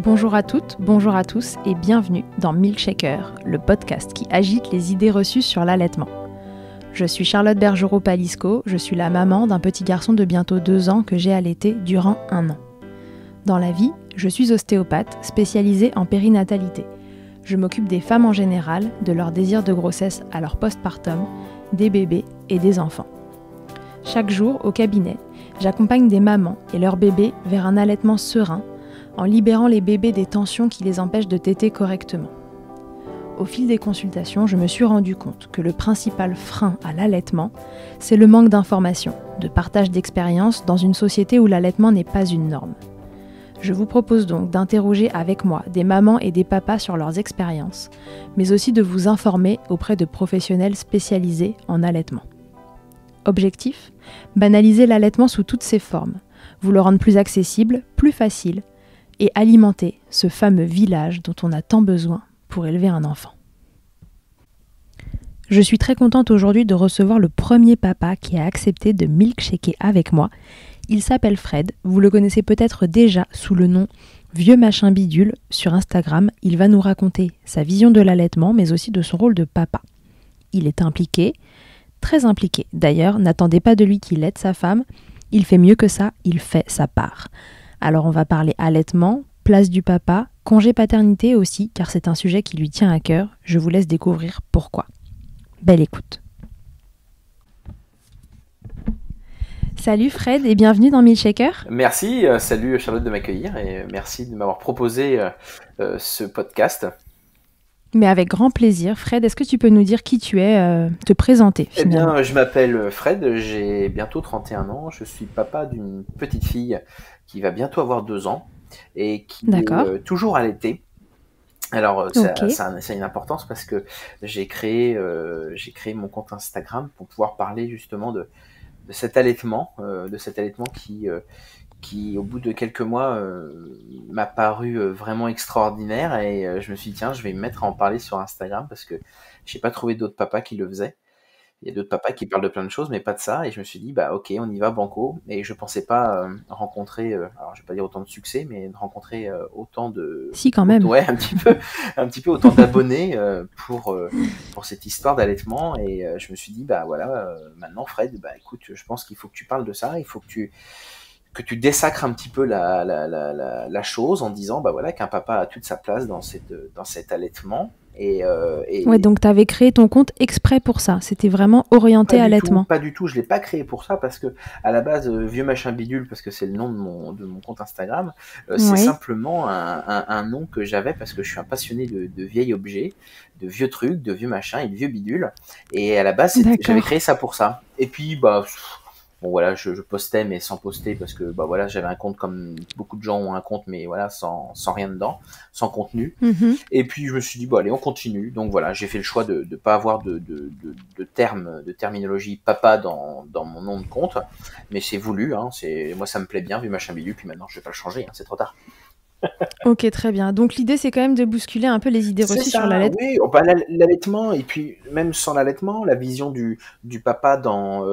Bonjour à toutes, bonjour à tous et bienvenue dans Milkshaker, le podcast qui agite les idées reçues sur l'allaitement. Je suis Charlotte Bergerot-Palisco, je suis la maman d'un petit garçon de bientôt 2 ans que j'ai allaité durant 1 an. Dans la vie, je suis ostéopathe spécialisée en périnatalité. Je m'occupe des femmes en général, de leur désir de grossesse à leur postpartum, des bébés et des enfants. Chaque jour, au cabinet, j'accompagne des mamans et leurs bébés vers un allaitement serein, en libérant les bébés des tensions qui les empêchent de téter correctement. Au fil des consultations, je me suis rendu compte que le principal frein à l'allaitement, c'est le manque d'informations, de partage d'expériences dans une société où l'allaitement n'est pas une norme. Je vous propose donc d'interroger avec moi des mamans et des papas sur leurs expériences, mais aussi de vous informer auprès de professionnels spécialisés en allaitement. Objectif : banaliser l'allaitement sous toutes ses formes, vous le rendre plus accessible, plus facile, et alimenter ce fameux village dont on a tant besoin pour élever un enfant. Je suis très contente aujourd'hui de recevoir le premier papa qui a accepté de milkshaker avec moi. Il s'appelle Fred, vous le connaissez peut-être déjà sous le nom Vieux Machin Bidule sur Instagram. Il va nous raconter sa vision de l'allaitement mais aussi de son rôle de papa. Il est impliqué, très impliqué. D'ailleurs, n'attendez pas de lui qu'il aide sa femme, il fait mieux que ça, il fait sa part. Alors on va parler allaitement, place du papa, congé paternité aussi, car c'est un sujet qui lui tient à cœur. Je vous laisse découvrir pourquoi. Belle écoute. Salut Fred et bienvenue dans Milkshaker. Merci, salut Charlotte de m'accueillir et merci de m'avoir proposé ce podcast. Mais avec grand plaisir. Fred, est-ce que tu peux nous dire qui tu es, te présenter finalement ? Eh bien, je m'appelle Fred, j'ai bientôt 31 ans, je suis papa d'une petite fille qui va bientôt avoir 2 ans et qui est toujours allaitée. Alors, ça a une importance parce que j'ai créé mon compte Instagram pour pouvoir parler justement de cet allaitement, qui au bout de quelques mois m'a paru vraiment extraordinaire et je me suis dit tiens, je vais me mettre à en parler sur Instagram parce que j'ai pas trouvé d'autres papas qui le faisaient. Il y a d'autres papas qui parlent de plein de choses mais pas de ça et je me suis dit bah ok, on y va banco et je pensais pas rencontrer alors je vais pas dire autant de succès mais rencontrer autant de si quand même ouais un petit peu autant d'abonnés pour cette histoire d'allaitement et je me suis dit bah voilà maintenant Fred bah écoute je pense qu'il faut que tu parles de ça, il faut que tu désacres un petit peu la chose en disant bah voilà qu'un papa a toute sa place dans cet allaitement Ouais, donc tu avais créé ton compte exprès pour ça, c'était vraiment orienté allaitement. Pas du tout, je l'ai pas créé pour ça parce que à la base Vieux Machin Bidule parce que c'est le nom de mon compte Instagram, c'est simplement un nom que j'avais parce que je suis un passionné de vieils objets, de vieux trucs, de vieux machins et de vieux bidules et à la base j'avais créé ça pour ça. Et puis bah bon voilà, je postais mais sans poster parce que bah voilà, j'avais un compte comme beaucoup de gens ont un compte mais voilà sans rien dedans, sans contenu. Et puis je me suis dit bon allez, on continue. Donc voilà, j'ai fait le choix de pas avoir de terminologie papa dans mon nom de compte, mais c'est voulu hein, moi ça me plaît bien vu machin bidule puis maintenant je vais pas le changer hein, c'est trop tard. Ok, très bien. Donc l'idée, c'est quand même de bousculer un peu les idées reçues sur l'allaitement. Oui, bah, l'allaitement, et puis même sans l'allaitement, la vision du papa dans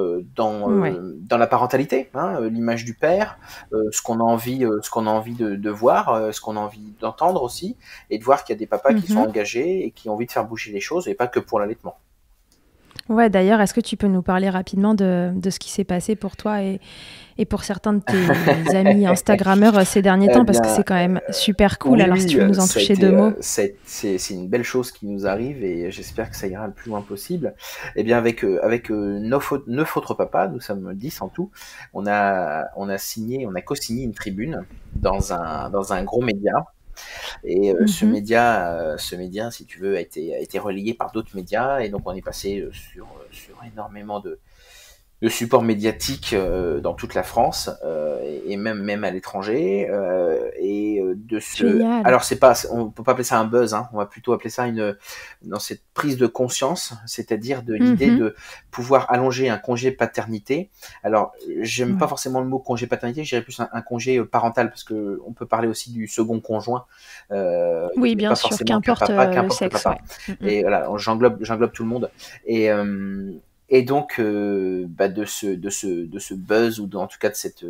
la parentalité, hein, l'image du père, ce qu'on a envie de voir, ce qu'on a envie d'entendre aussi, et de voir qu'il y a des papas qui sont engagés et qui ont envie de faire bouger les choses, et pas que pour l'allaitement. Ouais, d'ailleurs, est-ce que tu peux nous parler rapidement de ce qui s'est passé pour toi et pour certains de tes amis Instagrammeurs ces derniers temps, parce que c'est quand même super cool. Alors, si tu veux nous en toucher 2 mots. C'est une belle chose qui nous arrive et j'espère que ça ira le plus loin possible. Eh bien, avec 9 autres papas, nous sommes 10 en tout, on a co-signé une tribune dans un gros média. Et ce média, si tu veux, a été relayé par d'autres médias et donc on est passé sur énormément de supports médiatiques dans toute la France et même à l'étranger Génial. Alors on peut pas appeler ça un buzz hein, on va plutôt appeler ça dans cette prise de conscience, c'est-à-dire de l'idée de pouvoir allonger un congé paternité. Alors j'aime pas forcément le mot congé paternité, je dirais plus un congé parental parce que on peut parler aussi du second conjoint. Oui, bien sûr, qu'importe le sexe. Papa. Et voilà, j'englobe tout le monde et donc de ce buzz ou en tout cas de cette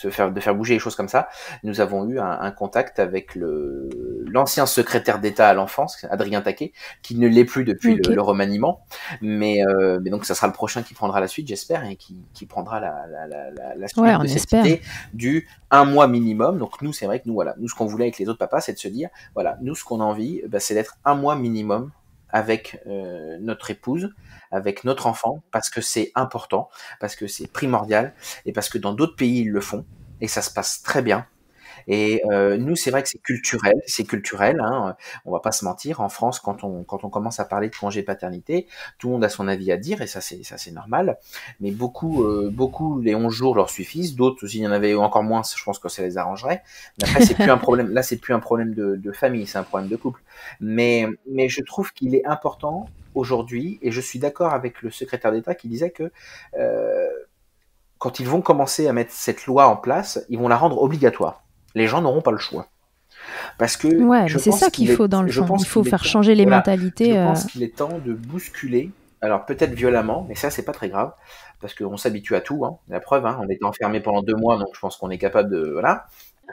de faire bouger les choses comme ça, nous avons eu un contact avec l'ancien secrétaire d'État à l'enfance, Adrien Taquet, qui ne l'est plus depuis le remaniement, mais donc ça sera le prochain qui prendra la suite, j'espère, et qui prendra la suite de cette idée du 1 mois minimum. Donc nous, c'est vrai que nous, ce qu'on voulait avec les autres papas, c'est de se dire, voilà, nous, ce qu'on a envie, c'est d'être 1 mois minimum avec notre épouse, avec notre enfant, parce que c'est important, parce que c'est primordial, et parce que dans d'autres pays, ils le font, et ça se passe très bien. Et nous, c'est vrai que c'est culturel, hein, on va pas se mentir. En France, quand on commence à parler de congé paternité, tout le monde a son avis à dire, et ça c'est normal. Mais beaucoup les 11 jours leur suffisent. D'autres, s'il y en avait encore moins, je pense que ça les arrangerait. Mais après, c'est plus un problème. Là, c'est plus un problème de famille, c'est un problème de couple. Mais je trouve qu'il est important aujourd'hui, et je suis d'accord avec le secrétaire d'État qui disait que quand ils vont commencer à mettre cette loi en place, ils vont la rendre obligatoire. Les gens n'auront pas le choix. Parce que c'est ça qu'il faut dans le fond. Il faut faire changer les mentalités. Je pense qu'il est temps de bousculer, alors peut-être violemment, mais ça c'est pas très grave, parce qu'on s'habitue à tout, hein. La preuve, hein, on était enfermé pendant 2 mois, donc je pense qu'on est capable de... Voilà.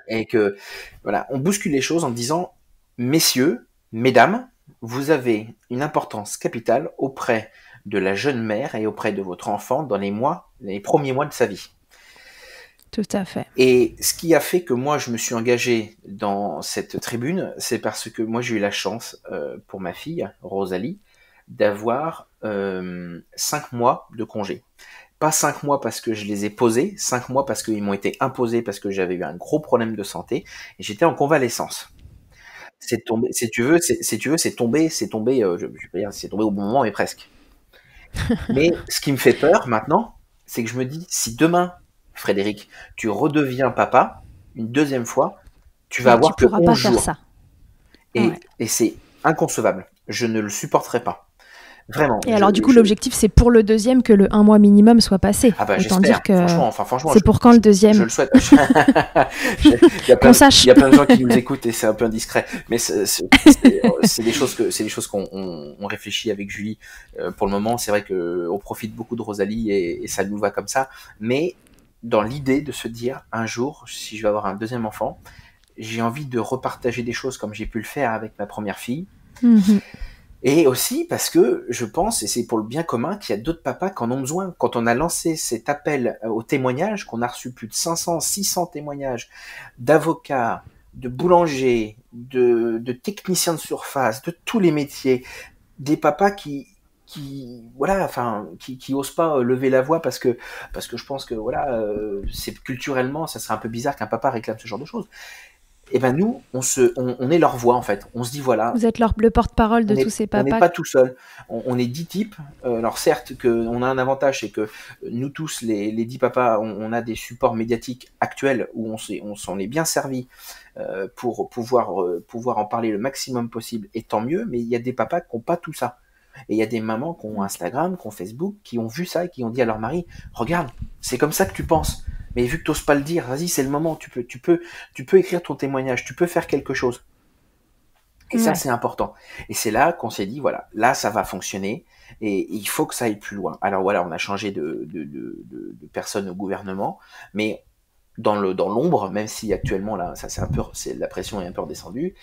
Et que, voilà, on bouscule les choses en disant, messieurs, mesdames, vous avez une importance capitale auprès de la jeune mère et auprès de votre enfant dans les premiers mois de sa vie. Tout à fait. Et ce qui a fait que moi, je me suis engagé dans cette tribune, c'est parce que moi, j'ai eu la chance, pour ma fille, Rosalie, d'avoir 5 mois de congé. Pas 5 mois parce que je les ai posés, 5 mois parce qu'ils m'ont été imposés parce que j'avais eu un gros problème de santé et j'étais en convalescence. C'est tombé, si tu veux, c'est tombé, je vais pas dire c'est tombé au bon moment, mais presque. Mais ce qui me fait peur maintenant, c'est que je me dis, si demain, Frédéric, tu redeviens papa une deuxième fois, tu vas avoir que 11 jours. Ça. Et c'est inconcevable. Je ne le supporterai pas. Vraiment. Et alors, du coup, l'objectif, c'est pour le deuxième que le 1 mois minimum soit passé. Ah bah, j'espère. Franchement, c'est pour quand le deuxième? Je le souhaite. Il y a plein de gens qui nous écoutent et c'est un peu indiscret. Mais c'est des choses qu'on réfléchit avec Julie pour le moment. C'est vrai qu'on profite beaucoup de Rosalie et ça nous va comme ça. Mais dans l'idée de se dire, un jour, si je vais avoir un deuxième enfant, j'ai envie de repartager des choses comme j'ai pu le faire avec ma première fille. Mm-hmm. Et aussi parce que je pense, et c'est pour le bien commun, qu'il y a d'autres papas qui en ont besoin. Quand on a lancé cet appel au témoignage, qu'on a reçu plus de 500, 600 témoignages d'avocats, de boulangers, de techniciens de surface, de tous les métiers, des papas qui osent pas lever la voix parce que je pense que c'est culturellement, ça serait un peu bizarre qu'un papa réclame ce genre de choses. Et ben nous, on est leur voix en fait. On se dit voilà. Vous êtes le porte-parole de tous ces papas. On n'est pas tout seul. On est 10 types. Alors certes, on a un avantage, c'est que nous tous, les 10 papas, on a des supports médiatiques actuels où on s'en est bien servi pour pouvoir en parler le maximum possible. Et tant mieux. Mais il y a des papas qui n'ont pas tout ça. Et il y a des mamans qui ont Instagram, qui ont Facebook, qui ont vu ça et qui ont dit à leur mari, regarde, c'est comme ça que tu penses. Mais vu que tu n'oses pas le dire, vas-y, c'est le moment, tu peux écrire ton témoignage, tu peux faire quelque chose. Et ça, c'est important. Et c'est là qu'on s'est dit, voilà, là, ça va fonctionner et il faut que ça aille plus loin. Alors voilà, on a changé de personne au gouvernement, mais dans l'ombre, même si actuellement, là, la pression est un peu redescendue,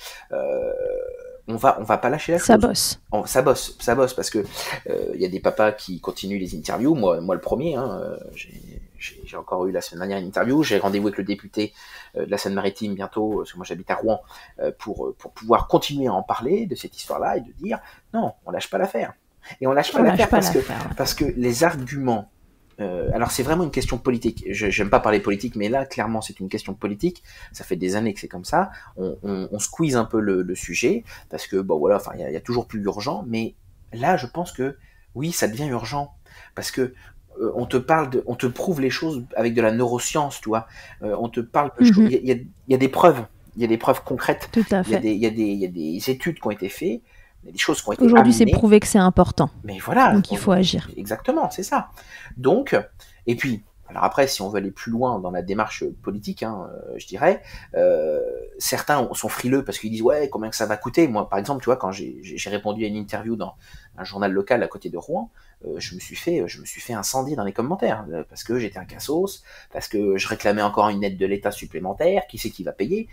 on va pas lâcher la chose. Ça bosse parce que y a des papas qui continuent les interviews. Moi le premier, hein, j'ai encore eu la semaine dernière une interview. J'ai rendez-vous avec le député de la Seine-Maritime bientôt, parce que moi j'habite à Rouen, pour pouvoir continuer à en parler de cette histoire-là et de dire non, on lâche pas l'affaire. Et on lâche pas l'affaire parce que les arguments. Alors c'est vraiment une question politique. J'aime pas parler politique, mais là clairement c'est une question politique. Ça fait des années que c'est comme ça. On squeeze un peu le sujet parce que il y a toujours plus urgent. Mais là je pense que oui, ça devient urgent parce que on te prouve les choses avec de la neuroscience, tu vois. On te parle de choses. Il y a des preuves. Il y a des preuves concrètes. Tout à fait. Il y a des études qui ont été faites. Il y a des choses qui ont été Aujourd'hui, c'est prouvé que c'est important. Mais voilà. Donc, il faut agir. Exactement, c'est ça. Donc, et puis, alors après, si on veut aller plus loin dans la démarche politique, je dirais, certains sont frileux parce qu'ils disent ouais, combien que ça va coûter. Moi, par exemple, tu vois, quand j'ai répondu à une interview dans un journal local à côté de Rouen, je me suis fait incendier dans les commentaires parce que j'étais un cassos, parce que je réclamais encore une aide de l'État supplémentaire. Qui c'est qui va payer?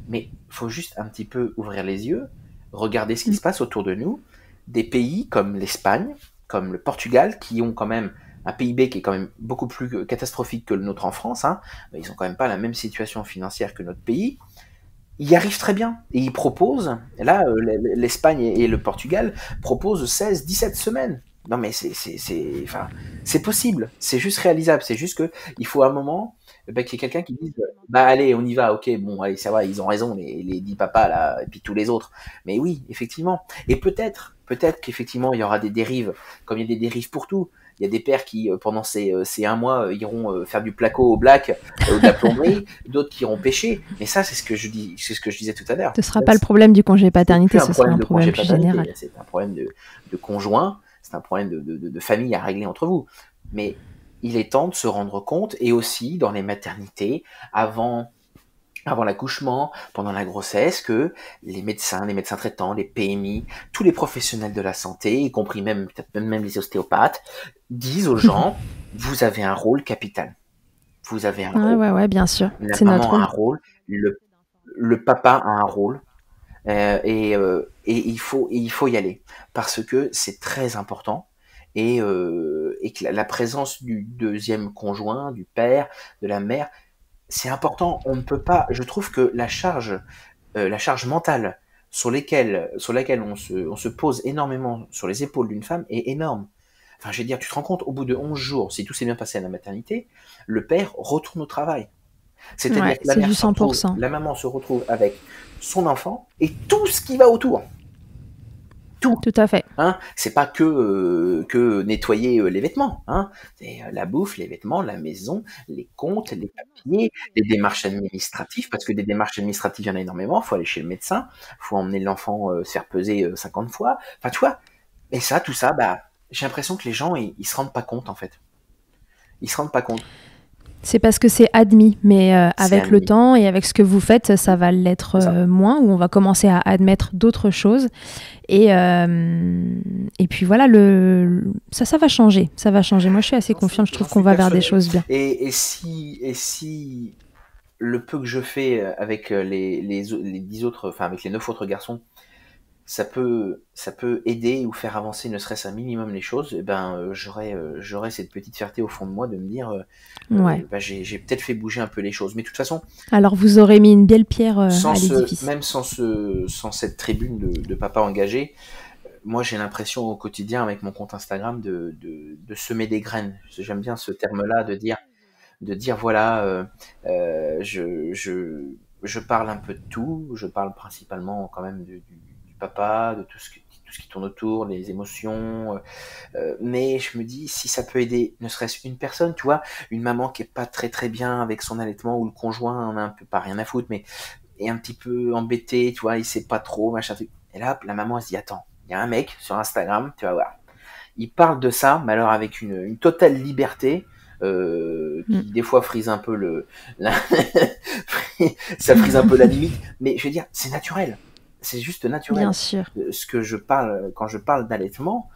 Mais faut juste un petit peu ouvrir les yeux, regarder ce qui se passe autour de nous. Des pays comme l'Espagne, comme le Portugal, qui ont quand même un PIB qui est quand même beaucoup plus catastrophique que le nôtre en France, hein, ils ont quand même pas la même situation financière que notre pays. Ils y arrivent très bien. Et ils proposent, là, l'Espagne et le Portugal proposent 16, 17 semaines. Non mais c'est possible, c'est juste réalisable, c'est juste que il faut un moment qu'il y ait quelqu'un qui dise bah allez on y va, ok bon allez ça va, ils ont raison les 10 papas là et puis tous les autres. Mais oui effectivement, et peut-être qu'effectivement il y aura des dérives, comme il y a des dérives pour tout. Il y a des pères qui, pendant ces un mois, iront faire du placo au black, de la plomberie, d'autres qui iront pêcher. Mais ça, c'est ce que je disais tout à l'heure. Ce ne sera pas le problème du congé paternité, ce sera un problème plus général. C'est un problème de conjoint, c'est un problème de famille à régler entre vous. Mais il est temps de se rendre compte, et aussi dans les maternités, avant l'accouchement, pendant la grossesse, que les médecins traitants, les PMI, tous les professionnels de la santé, y compris peut-être même les ostéopathes, disent aux gens, vous avez un rôle capital. Vous avez un rôle. Ouais, bien sûr. La maman a un rôle, le papa a un rôle, et il faut y aller parce que c'est très important, et que la présence du deuxième conjoint, du père, de la mère, c'est important. On ne peut pas. Je trouve que la charge mentale sur laquelle on se pose énormément sur les épaules d'une femme est énorme. Enfin, je veux dire, tu te rends compte, au bout de 11 jours, si tout s'est bien passé à la maternité, le père retourne au travail. C'est-à-dire que la maman se retrouve avec son enfant et tout ce qui va autour. Tout à fait. Hein, c'est pas que nettoyer les vêtements. Hein, c'est la bouffe, les vêtements, la maison, les comptes, les papiers, les démarches administratives, parce que des démarches administratives, il y en a énormément. Il faut aller chez le médecin, il faut emmener l'enfant se faire peser 50 fois. Enfin, tu vois. Et ça, tout ça, j'ai l'impression que les gens, ils se rendent pas compte, en fait. Ils se rendent pas compte. C'est parce que c'est admis, mais avec le temps et avec ce que vous faites, ça va l'être moins, où on va commencer à admettre d'autres choses. Et puis voilà, ça va changer. Ça va changer. Moi, je suis assez confiante. Je trouve qu'on va vers des choses bien. Et si le peu que je fais avec les 10 autres, enfin avec les 9 autres garçons, ça peut aider ou faire avancer ne serait-ce un minimum les choses, j'aurais cette petite fierté au fond de moi de me dire j'ai peut-être fait bouger un peu les choses. Mais de toute façon, alors vous aurez mis une belle pierre à l'édifice. Même sans cette tribune de papa engagé, moi j'ai l'impression au quotidien avec mon compte Instagram de semer des graines. J'aime bien ce terme-là, de dire voilà, je parle un peu de tout, je parle principalement quand même du papa, de tout ce qui tourne autour, les émotions, mais je me dis si ça peut aider ne serait-ce une personne, tu vois, une maman qui est pas très très bien avec son allaitement, ou le conjoint en a un peu pas rien à foutre, mais est un petit peu embêté, tu vois, il sait pas trop, machin, et là la maman elle se dit attends, il y a un mec sur Instagram, tu vas voir, il parle de ça, mais alors avec une totale liberté, qui des fois frise un peu ça frise un peu la limite, mais je veux dire c'est naturel. C'est juste naturel. Bien sûr. Ce que je parle, quand je parle d'allaitement,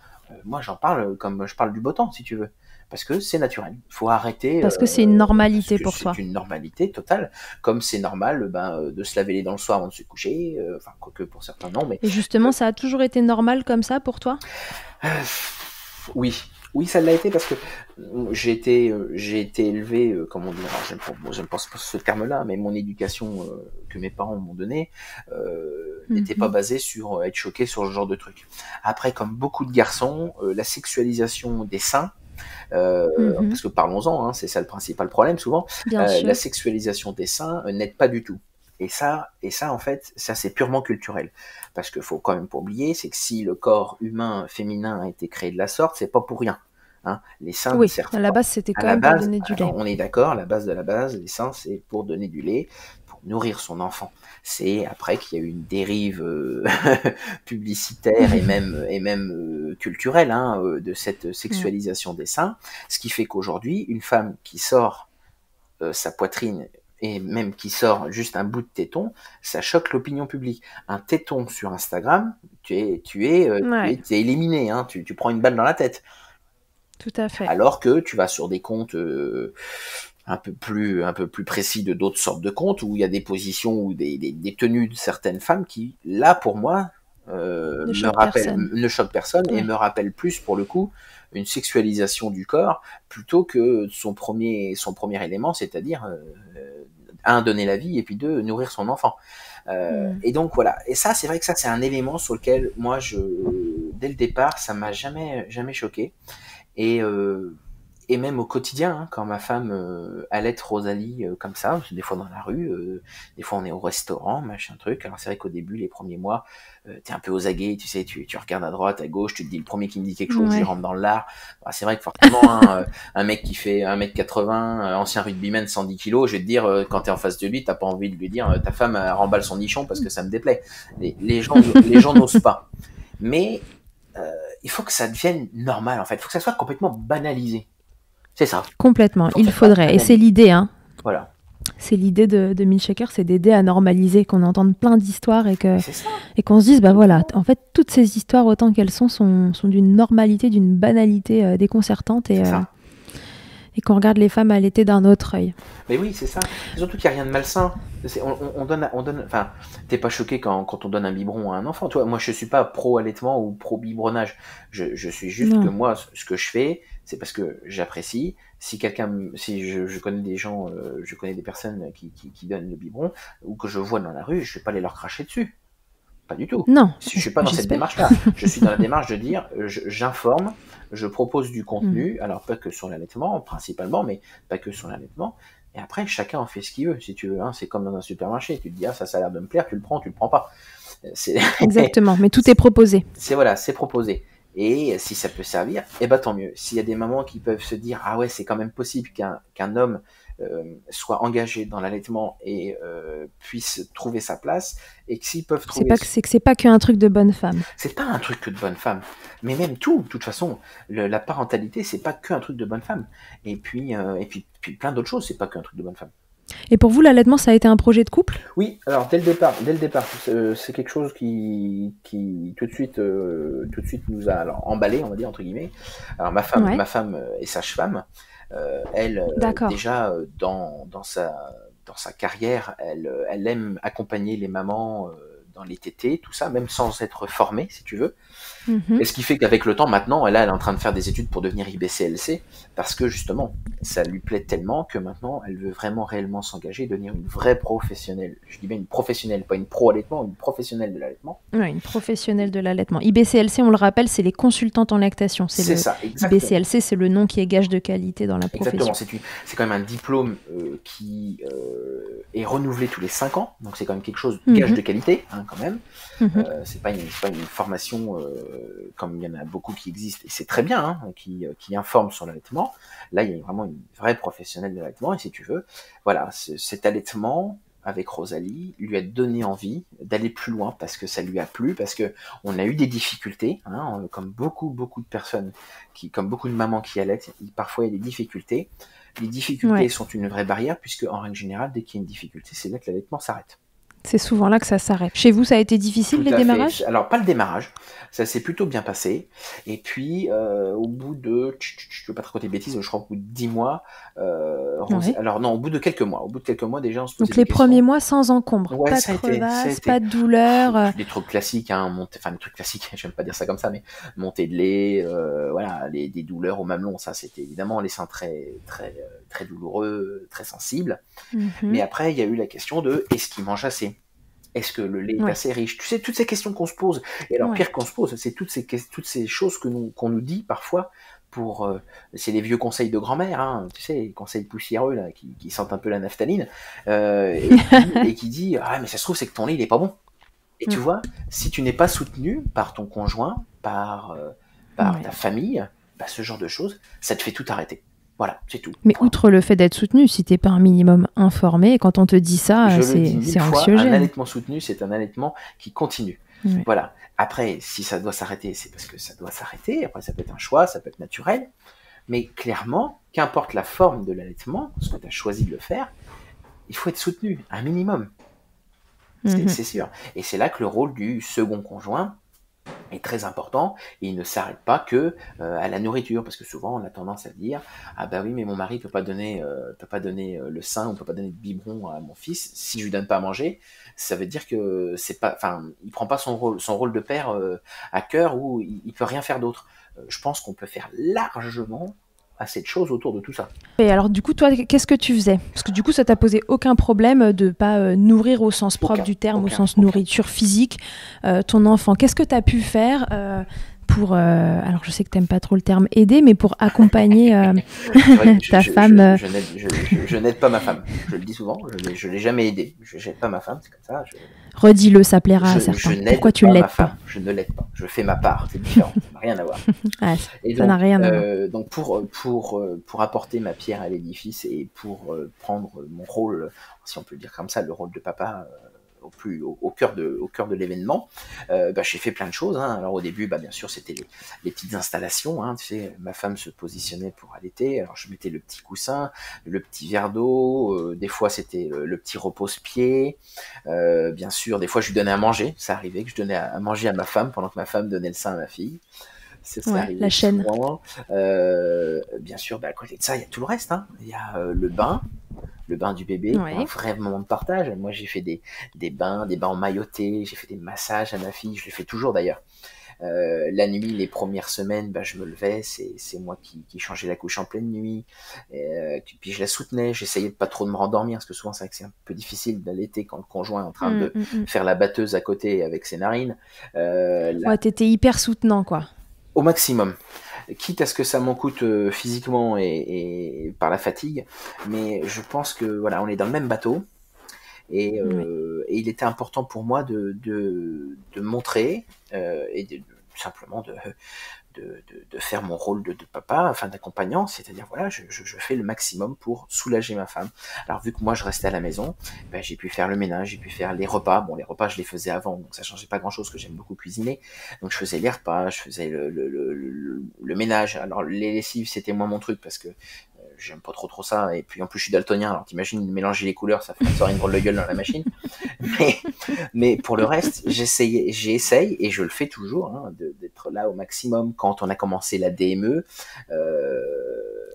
moi j'en parle comme je parle du beau temps, si tu veux. Parce que c'est naturel. Il faut arrêter. Parce que c'est une normalité pour toi. C'est une normalité totale. Comme c'est normal de se laver les dents le soir avant de se coucher. Enfin, quoique pour certains, non. Mais, et justement, ça a toujours été normal comme ça pour toi ? Oui. Oui, ça l'a été parce que j'ai été élevé, comment dire, j'aime pas ce terme-là, mais mon éducation que mes parents m'ont donnée n'était pas basée sur être choqué sur ce genre de truc. Après, comme beaucoup de garçons, la sexualisation des seins, parce que parlons-en, hein, c'est ça le principal problème souvent, la sexualisation des seins n'aide pas du tout. Et ça, en fait, ça c'est purement culturel. Parce qu'il faut quand même pas oublier, c'est que si le corps humain féminin a été créé de la sorte, c'est pas pour rien. Hein, les seins ne servent pas. À la base, c'était quand même pour donner du lait. On est d'accord, la base de la base, les seins, c'est pour donner du lait, pour nourrir son enfant. C'est après qu'il y a eu une dérive publicitaire et même culturelle de cette sexualisation des seins, ce qui fait qu'aujourd'hui, une femme qui sort sa poitrine et même qui sort juste un bout de téton, ça choque l'opinion publique. Un téton sur Instagram, tu es éliminé, hein, tu prends une balle dans la tête. Tout à fait. Alors que tu vas sur des comptes un peu plus précis de d'autres sortes de comptes où il y a des positions ou des tenues de certaines femmes qui, là, pour moi, ne choquent personne et me rappellent plus, pour le coup, une sexualisation du corps plutôt que son premier élément, c'est-à-dire donner la vie et puis deux, nourrir son enfant. Et donc voilà. Et ça, c'est vrai que ça, c'est un élément sur lequel moi, dès le départ, ça m'a jamais choqué. Et même au quotidien, hein, quand ma femme allait Rosalie comme ça, des fois dans la rue, des fois on est au restaurant, machin truc. Alors c'est vrai qu'au début, les premiers mois, t'es un peu aux aguets, tu sais, tu regardes à droite, à gauche, tu te dis le premier qui me dit quelque chose, j'y rentre dans l'art. Bah, c'est vrai que forcément, un mec qui fait 1m80, ancien rugbyman, 110 kilos, je vais te dire, quand t'es en face de lui, t'as pas envie de lui dire, ta femme remballe son nichon parce que ça me déplaît. Les gens n'osent pas. Mais il faut que ça devienne normal, en fait. Il faut que ça soit complètement banalisé. C'est ça. Complètement, il faudrait. Et c'est l'idée, hein. Voilà. C'est l'idée de Milkshaker, c'est d'aider à normaliser, qu'on entende plein d'histoires et qu'on se dise, bah voilà, en fait, toutes ces histoires, autant qu'elles sont d'une normalité, d'une banalité déconcertante et qu'on regarde les femmes allaiter d'un autre œil. Mais oui, c'est ça. Surtout qu'il n'y a rien de malsain. On donne, enfin, t'es pas choqué quand on donne un biberon à un enfant. Toi, moi, je suis pas pro-allaitement ou pro-biberonnage. Je suis juste que moi, ce que je fais, c'est parce que j'apprécie. Si je connais des gens, je connais des personnes qui donnent le biberon ou que je vois dans la rue, je vais pas aller leur cracher dessus. Pas du tout. Non. Je suis pas dans cette démarche-là. Je suis dans la démarche de dire, j'informe, je propose du contenu, alors pas que sur l'allaitement, principalement, mais pas que sur l'allaitement. Et après, chacun en fait ce qu'il veut, si tu veux. Hein. C'est comme dans un supermarché. Tu te dis, ça a l'air de me plaire, tu le prends pas. Exactement, mais tout est proposé. C'est proposé. Et si ça peut servir, tant mieux. S'il y a des mamans qui peuvent se dire, ah ouais, c'est quand même possible qu'un homme soit engagé dans l'allaitement et puisse trouver sa place, et que s'ils peuvent trouver... C'est pas qu'un truc de bonne femme. C'est pas un truc que de bonne femme. Mais même tout, de toute façon, la parentalité, c'est pas qu'un truc de bonne femme. Et puis plein d'autres choses, c'est pas qu'un truc de bonne femme. Et pour vous, l'allaitement, ça a été un projet de couple ? Oui, alors dès le départ, c'est quelque chose qui tout de suite nous a emballé, on va dire, entre guillemets. Alors ma femme est sage-femme. Elle, déjà dans sa carrière, elle aime accompagner les mamans dans les tétés, tout ça, même sans être formée, si tu veux. Et ce qui fait qu'avec le temps, maintenant, elle est en train de faire des études pour devenir IBCLC, parce que justement, ça lui plaît tellement que maintenant, elle veut vraiment réellement s'engager et devenir une vraie professionnelle. Je dis bien une professionnelle, pas une pro-allaitement, une professionnelle de l'allaitement. Oui, une professionnelle de l'allaitement. IBCLC, on le rappelle, c'est les consultantes en lactation. C'est ça, exactement. IBCLC, c'est le nom qui est gage de qualité dans la profession. Exactement, c'est quand même un diplôme qui est renouvelé tous les 5 ans, donc c'est quand même quelque chose de gage de qualité, hein, quand même. C'est pas une formation comme il y en a beaucoup qui existent, et c'est très bien, hein, qui informent sur l'allaitement. Là, il y a vraiment une vraie professionnelle de l'allaitement, et si tu veux, voilà, cet allaitement avec Rosalie lui a donné envie d'aller plus loin parce que ça lui a plu, parce que on a eu des difficultés, hein, comme beaucoup de personnes, comme beaucoup de mamans qui allaitent, parfois il y a des difficultés. Les difficultés sont une vraie barrière, puisque en règle générale, dès qu'il y a une difficulté, c'est là que l'allaitement s'arrête. C'est souvent là que ça s'arrête. Chez vous, ça a été difficile, les démarrages ? Alors, pas le démarrage. Ça s'est plutôt bien passé. Et puis, au bout de... Je ne veux pas te raconter de bêtises, je crois au bout de 10 mois... Alors non, au bout de quelques mois. Au bout de quelques mois, déjà, on se posait des questions. Donc, les premiers mois sans encombre. Ouais, pas de crevasse, pas de douleur. Des trucs classiques, hein. Des trucs classiques, j'aime pas dire ça comme ça, mais montée de lait, voilà, des douleurs au mamelon. Ça, c'était évidemment les seins très douloureux, très sensibles. Mais après, il y a eu la question de est-ce qu'il mange assez ? Est-ce que le lait est assez riche ? Tu sais, toutes ces questions qu'on se pose. Et alors, pire qu'on se pose, c'est toutes ces choses qu'on nous dit parfois c'est les vieux conseils de grand-mère, hein, tu sais, les conseils poussiéreux, là, qui sentent un peu la naphtaline, et qui dit, ah, mais ça se trouve, c'est que ton lait, il est pas bon. Et tu vois, si tu n'es pas soutenu par ton conjoint, par ta famille, bah, ce genre de choses, ça te fait tout arrêter. Voilà, c'est tout. Mais outre le fait d'être soutenu, si t'es pas un minimum informé, quand on te dit ça, c'est anxiogène. Un allaitement soutenu, c'est un allaitement qui continue. Oui. Voilà. Après, si ça doit s'arrêter, c'est parce que ça doit s'arrêter. Après, ça peut être un choix, ça peut être naturel. Mais clairement, qu'importe la forme de l'allaitement, parce que tu as choisi de le faire, il faut être soutenu, un minimum. C'est sûr. Et c'est là que le rôle du second conjoint est très important, et il ne s'arrête pas que à la nourriture, parce que souvent on a tendance à dire ah bah oui mais mon mari peut pas donner le sein, on peut pas donner de biberon à mon fils, si je lui donne pas à manger, ça veut dire que c'est pas, enfin il prend pas son rôle de père à cœur, ou il peut rien faire d'autre. Je pense qu'on peut faire largement assez de choses autour de tout ça. Et alors du coup, toi, qu'est-ce que tu faisais? Parce que du coup, ça t'a posé aucun problème de pas nourrir au sens propre du terme, au sens nourriture physique, ton enfant. Qu'est-ce que tu as pu faire pour, alors je sais que tu n'aimes pas trop le terme aider, mais pour accompagner ta femme Je n'aide pas ma femme, je le dis souvent, je ne l'ai jamais aidée, je n'aide pas ma femme, c'est comme ça. Redis-le, ça plaira à certains. Pourquoi tu ne l'aides pas? Je ne l'aide pas, je fais ma part, c'est différent, ça n'a rien à voir. Ça n'a rien à voir. Donc pour apporter ma pierre à l'édifice et pour prendre mon rôle, si on peut le dire comme ça, le rôle de papa, au cœur de l'événement, j'ai fait plein de choses. Alors au début, bien sûr, c'était les petites installations. Tu sais, ma femme se positionnait pour allaiter. Alors je mettais le petit coussin, le petit verre d'eau. Des fois, c'était le petit repose-pied. Bien sûr, des fois, je lui donnais à manger. Ça arrivait que je donnais à manger à ma femme pendant que ma femme donnait le sein à ma fille. La chaîne. Bien sûr, à côté de ça, il y a tout le reste. Il y a le bain du bébé, un vrai moment de partage. Moi, j'ai fait des bains emmaillotés, j'ai fait des massages à ma fille, je le fais toujours d'ailleurs. La nuit, les premières semaines, je me levais, c'est moi qui changeais la couche en pleine nuit, puis je la soutenais, j'essayais de pas trop de me rendormir, parce que souvent c'est vrai que c'est un peu difficile d'allaiter quand le conjoint est en train de faire la batteuse à côté avec ses narines. T'étais hyper soutenant, quoi. Au maximum, quitte à ce que ça m'en coûte physiquement et par la fatigue, mais je pense que voilà, on est dans le même bateau, et il était important pour moi de montrer et simplement de faire mon rôle de papa, enfin d'accompagnant, c'est-à-dire voilà, je fais le maximum pour soulager ma femme. Alors vu que moi je restais à la maison, j'ai pu faire le ménage, j'ai pu faire les repas. Bon, les repas je les faisais avant, donc ça changeait pas grand-chose, que j'aime beaucoup cuisiner. Donc je faisais les repas, je faisais le ménage. Alors les lessives c'était moins mon truc parce que j'aime pas trop ça, et puis en plus je suis daltonien, alors t'imagines mélanger les couleurs, ça une drôle de gueule dans la machine. Mais pour le reste, j'essaye et je le fais toujours, d'être là au maximum. Quand on a commencé la DME,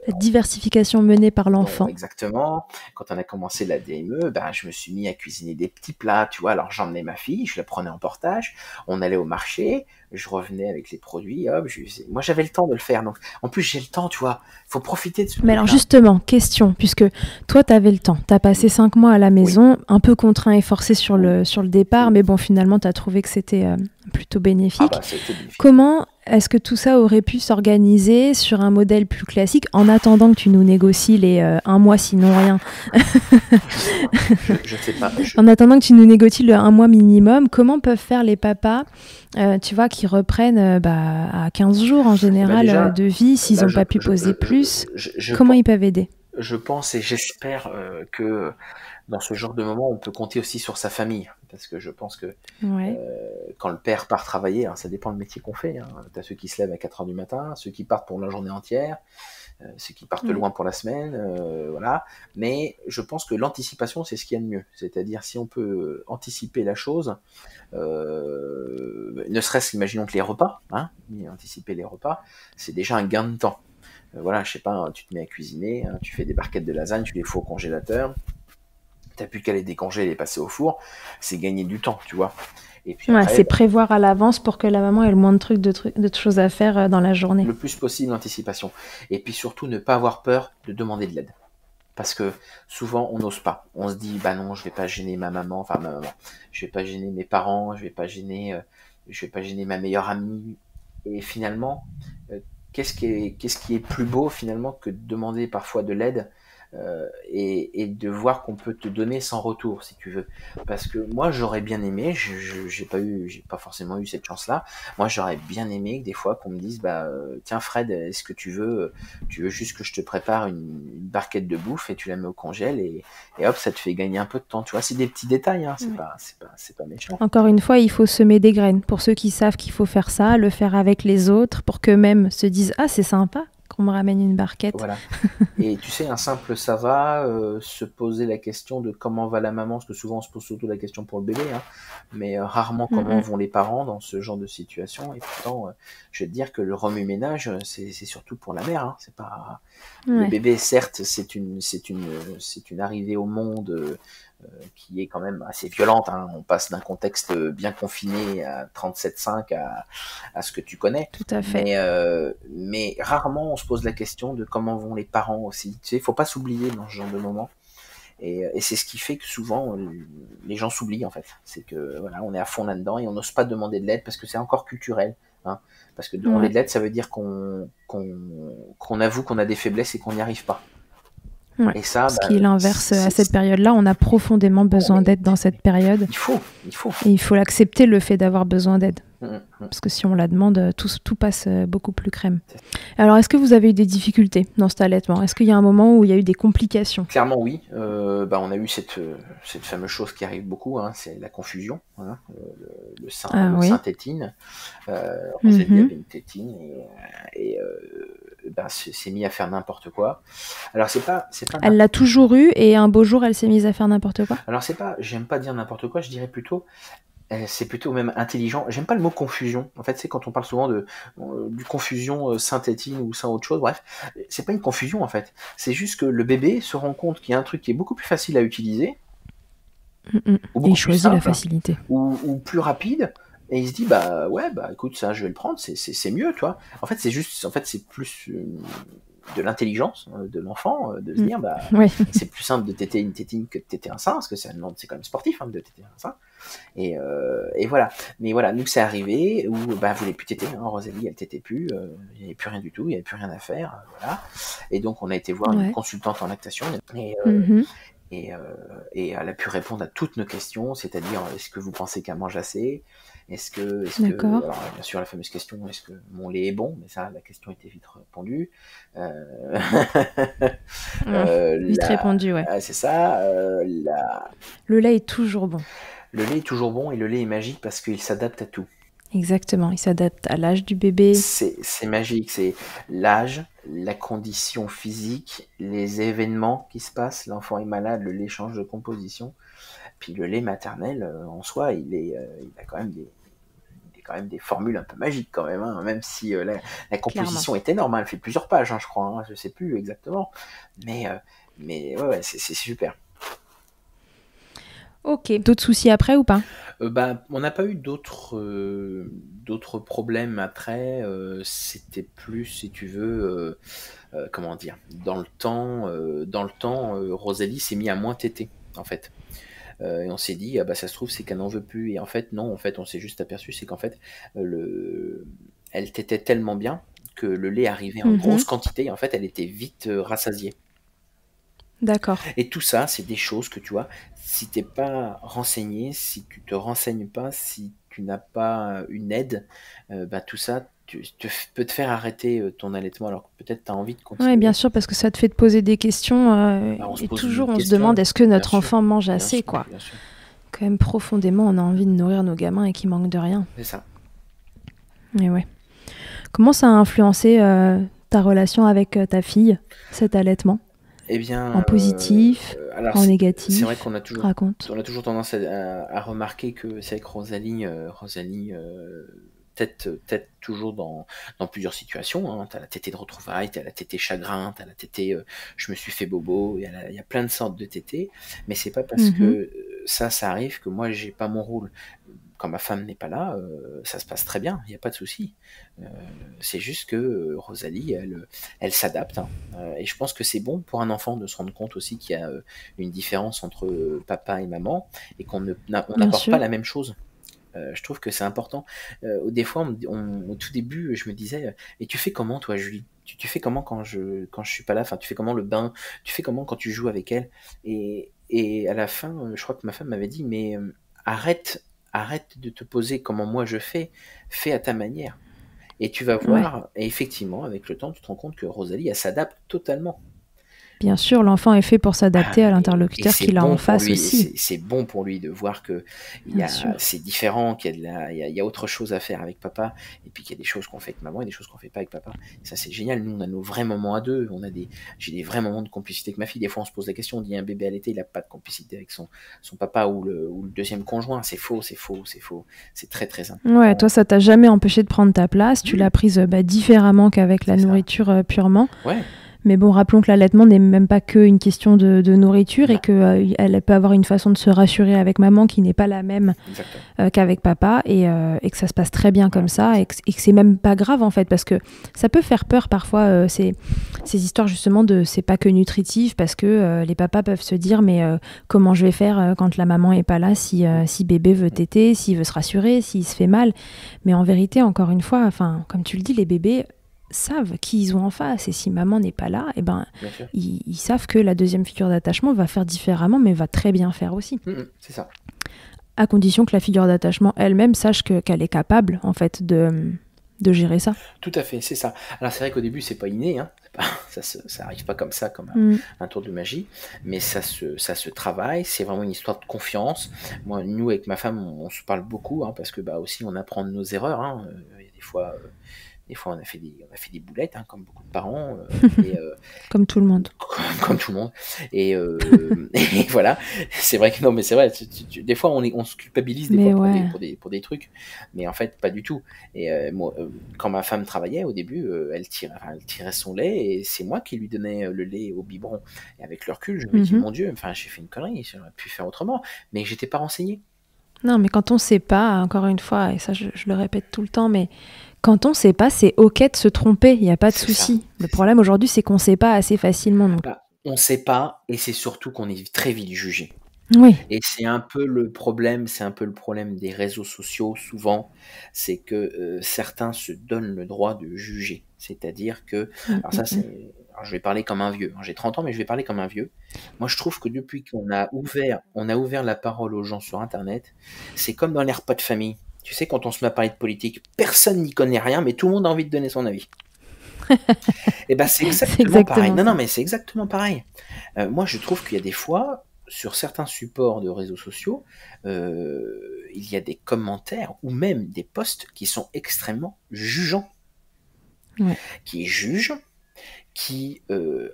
la diversification menée par l'enfant. Exactement. Quand on a commencé la DME, je me suis mis à cuisiner des petits plats, tu vois. Alors j'emmenais ma fille, je la prenais en portage, on allait au marché, je revenais avec les produits, hop, moi j'avais le temps de le faire. Donc en plus j'ai le temps, tu vois. Il faut profiter de ce Mais alors justement, question, puisque toi tu avais le temps, tu as passé 5 mois à la maison, un peu contraint et forcé sur le départ, mais bon, finalement tu as trouvé que c'était plutôt bénéfique. C'était bénéfique. Comment est-ce que tout ça aurait pu s'organiser sur un modèle plus classique, en attendant que tu nous négocies les 1 mois sinon rien? Je sais pas. En attendant que tu nous négocies le 1 mois minimum, comment peuvent faire les papas, tu vois, qui reprennent à 15 jours en général déjà, de vie, s'ils n'ont pas pu poser plus? Comment ils peuvent aider? Je pense et j'espère que dans ce genre de moment, on peut compter aussi sur sa famille. Parce que je pense que quand le père part travailler, ça dépend le métier qu'on fait. Tu as ceux qui se lèvent à 4h du matin, ceux qui partent pour la journée entière, ceux qui partent loin pour la semaine, voilà. Mais je pense que l'anticipation, c'est ce qu'il y a de mieux. C'est-à-dire, si on peut anticiper la chose, ne serait-ce qu'imaginons que les repas, anticiper les repas, c'est déjà un gain de temps. Voilà, je sais pas, tu te mets à cuisiner, tu fais des barquettes de lasagne, tu les fous au congélateur, t'as plus qu'à les décongeler et les passer au four, c'est gagner du temps, tu vois. Et puis après, c'est prévoir à l'avance pour que la maman ait le moins de choses à faire dans la journée. Le plus possible l'anticipation. Et puis surtout, ne pas avoir peur de demander de l'aide. Parce que souvent, on n'ose pas. On se dit, non, je vais pas gêner ma maman, je vais pas gêner mes parents, je vais pas gêner ma meilleure amie. Et finalement, qu'est-ce qui est plus beau finalement que de demander parfois de l'aide et de voir qu'on peut te donner sans retour, si tu veux. Parce que moi, j'aurais bien aimé, j'ai pas forcément eu cette chance-là. Moi, j'aurais bien aimé que des fois qu'on me dise, tiens Fred, est-ce que tu veux juste que je te prépare une barquette de bouffe et tu la mets au congèle et hop, ça te fait gagner un peu de temps. Tu vois, c'est des petits détails, c'est pas méchant. Encore une fois, il faut semer des graines pour ceux qui savent qu'il faut faire ça, le faire avec les autres, pour qu'eux-mêmes se disent, c'est sympa. qu'on me ramène une barquette. Voilà. Et tu sais, un simple ça va, se poser la question de comment va la maman, parce que souvent on se pose surtout la question pour le bébé, hein, mais rarement comment vont les parents dans ce genre de situation. Et pourtant, je vais te dire que le remue-ménage, c'est surtout pour la mère. Hein, c'est pas le bébé, certes, c'est une arrivée au monde qui est quand même assez violente. Hein. On passe d'un contexte bien confiné à 37,5 à ce que tu connais. Tout à fait. Mais rarement on se pose la question de comment vont les parents aussi. Tu sais, faut pas s'oublier dans ce genre de moment. Et c'est ce qui fait que souvent les gens s'oublient en fait. C'est que voilà, on est à fond là-dedans et on n'ose pas demander de l'aide parce que c'est encore culturel. Hein. Parce que demander de l'aide, ça veut dire qu'on avoue qu'on a des faiblesses et qu'on n'y arrive pas. Ouais. Et ça, ce qui est l'inverse à cette période-là, on a profondément besoin d'aide dans cette période. Il faut. Et il faut l'accepter, le fait d'avoir besoin d'aide. Parce que si on la demande, tout passe beaucoup plus crème. Alors, est-ce que vous avez eu des difficultés dans cet allaitement ? Est-ce qu'il y a un moment où il y a eu des complications ? Clairement, oui. On a eu cette fameuse chose qui arrive beaucoup, hein, c'est la confusion. Hein, le sein tétine. Rosalie avait une tétine et s'est mis à faire n'importe quoi. Alors c'est pas. Elle l'a toujours eu et un beau jour elle s'est mise à faire n'importe quoi. Alors j'aime pas dire n'importe quoi, je dirais plutôt. C'est plutôt même intelligent. J'aime pas le mot confusion. En fait, c'est quand on parle souvent du confusion sein-tétine ou sein autre chose. Bref, c'est pas une confusion en fait. C'est juste que le bébé se rend compte qu'il y a un truc qui est beaucoup plus facile à utiliser. Et il choisit la facilité. Ou plus rapide. Et il se dit écoute, ça je vais le prendre, c'est mieux, toi. En fait, c'est plus de l'intelligence de l'enfant de se dire c'est plus simple de téter une tétine que de téter un sein, parce que c'est quand même sportif de téter un sein. Et voilà. Mais voilà, nous c'est arrivé où vous voulez plus téter, hein, Rosalie elle tétait plus, il n'y avait plus rien du tout, il n'y avait plus rien à faire, voilà. Et donc on a été voir une consultante en lactation et elle a pu répondre à toutes nos questions, c'est-à-dire est-ce que vous pensez qu'elle mange assez ? Est-ce que alors bien sûr la fameuse question, est-ce que mon lait est bon ? Mais ça, la question était vite répondue. Vite répondue, ouais. C'est ça. Le lait est toujours bon. Le lait est toujours bon et le lait est magique parce qu'il s'adapte à tout. Exactement, il s'adapte à l'âge du bébé. C'est magique, c'est l'âge, la condition physique, les événements qui se passent. L'enfant est malade, le lait change de composition. Puis le lait maternel, en soi, il a quand même des formules un peu magiques quand même, hein, même si la composition est énorme, hein, elle fait plusieurs pages, hein, je crois, hein, je sais plus exactement, mais ouais, c'est super. Ok. D'autres soucis après ou pas ? On n'a pas eu d'autres problèmes après. C'était plus, si tu veux, comment dire, dans le temps, Rosalie s'est mis à moins téter, en fait. Et on s'est dit, ça se trouve, c'est qu'elle n'en veut plus. Et en fait, non, en fait, on s'est juste aperçu, c'est qu'en fait, elle tétait tellement bien que le lait arrivait en grosse quantité. Et en fait, elle était vite rassasiée. D'accord. Et tout ça, c'est des choses que tu vois, si t'es pas renseigné, si tu te renseignes pas, si tu n'as pas une aide, tout ça peut te faire arrêter ton allaitement alors que peut-être tu as envie de continuer. Oui, bien sûr, parce que ça te fait te poser des questions et toujours on se demande est-ce que notre enfant mange assez, quoi. Bien sûr. Quand même profondément, on a envie de nourrir nos gamins et qu'ils manquent de rien. C'est ça. Et ouais. Comment ça a influencé ta relation avec ta fille, cet allaitement ? Eh bien, en positif, en négatif. C'est vrai qu'on a toujours, raconte. On a toujours tendance à remarquer que c'est avec Rosalie tête toujours dans plusieurs situations. Hein. T'as la tétée de retrouvailles, t'as la tétée chagrin, t'as la tétée je me suis fait bobo. Il y a plein de sortes de tétées, mais c'est pas parce que ça arrive que moi j'ai pas mon rôle. Quand ma femme n'est pas là, ça se passe très bien, il n'y a pas de souci. C'est juste que Rosalie, elle s'adapte. Hein. Et je pense que c'est bon pour un enfant de se rendre compte aussi qu'il y a une différence entre papa et maman et qu'on n'apporte pas la même chose. Je trouve que c'est important. Des fois, au tout début, je me disais, et tu fais comment toi, Julie ? Tu fais comment quand je suis pas là ? Enfin, tu fais comment le bain ? Tu fais comment quand tu joues avec elle ? Et à la fin, je crois que ma femme m'avait dit, mais arrête de te poser comment moi je fais à ta manière. Et tu vas voir, et effectivement, avec le temps, tu te rends compte que Rosalie, elle s'adapte totalement. Bien sûr, l'enfant est fait pour s'adapter à Et l'interlocuteur c'est qu'il a en bon pour face lui, aussi. c'est bon pour lui de voir que Bien sûr. c'est différent, qu'il y a il y a autre chose à faire avec papa, et puis qu'il y a des choses qu'on fait avec maman et des choses qu'on fait pas avec papa. Et ça, c'est génial. Nous, on a nos vrais moments à deux. J'ai des vrais moments de complicité avec ma fille. Des fois, on se pose la question, on dit un bébé allaité, il a pas de complicité avec son papa ou le deuxième conjoint. C'est faux, c'est faux, c'est faux. C'est très, très Ouais, toi, important. ça t'a jamais empêché de prendre ta place. Tu l'as prise différemment qu'avec la C'est ça. nourriture purement. Ouais, Mais bon, rappelons que l'allaitement n'est même pas qu'une question de nourriture et non, qu'elle peut avoir une façon de se rassurer avec maman qui n'est pas la même exactement. qu'avec papa et que ça se passe très bien comme Voilà, ça c'est et que c'est même pas grave en fait parce que ça peut faire peur parfois ces histoires justement de c'est pas que nutritif parce que les papas peuvent se dire mais comment je vais faire quand la maman est pas là si bébé veut téter, s'il veut se rassurer, s'il se fait mal. Mais en vérité, encore une fois, enfin, comme tu le dis, les bébés savent qui ils ont en face et si maman n'est pas là, bien sûr. ils savent que la deuxième figure d'attachement va faire différemment mais va très bien faire aussi. C'est ça. À condition que la figure d'attachement elle-même sache qu'elle est capable en fait de gérer ça. Tout à fait, c'est ça. Alors c'est vrai qu'au début c'est pas inné, hein. Ça arrive pas comme ça, comme un tour de magie, mais ça se travaille. C'est vraiment une histoire de confiance. Moi, nous avec ma femme, on se parle beaucoup, hein, parce que bah aussi on apprend de nos erreurs. Hein. Il y a des fois on a fait des boulettes, hein, comme beaucoup de parents, et Comme tout le monde. comme tout le monde. Et, et voilà, c'est vrai que non, mais c'est vrai. Des fois, on se culpabilise des Mais fois ouais. pour des trucs, mais en fait, pas du tout. Et moi, quand ma femme travaillait au début, elle tirait son lait et c'est moi qui lui donnais le lait au biberon. Et avec le recul, je me dis, mon Dieu, enfin, j'ai fait une connerie, j'aurais pu faire autrement, mais j'étais pas renseigné. Non, mais quand on sait pas, encore une fois, et ça je le répète tout le temps, mais quand on sait pas, c'est ok de se tromper, il n'y a pas de C'est ça. souci. Le problème aujourd'hui, c'est qu'on sait pas assez facilement. Donc... Bah, on sait pas, et c'est surtout qu'on est très vite jugé. Oui. Et c'est un peu le problème des réseaux sociaux souvent, c'est que certains se donnent le droit de juger. C'est-à-dire que, alors ça c'est, alors je vais parler comme un vieux, hein, j'ai 30 ans mais je vais parler comme un vieux. Moi je trouve que depuis on a ouvert la parole aux gens sur Internet, c'est comme dans les repas de famille. Tu sais, quand on se met à parler de politique, personne n'y connaît rien, mais tout le monde a envie de donner son avis. Et ben c'est exactement pareil. Non, non, mais c'est exactement pareil. Moi je trouve qu'il y a des fois, sur certains supports de réseaux sociaux, il y a des commentaires ou même des posts qui sont extrêmement jugeants, Ouais. qui jugent, qui,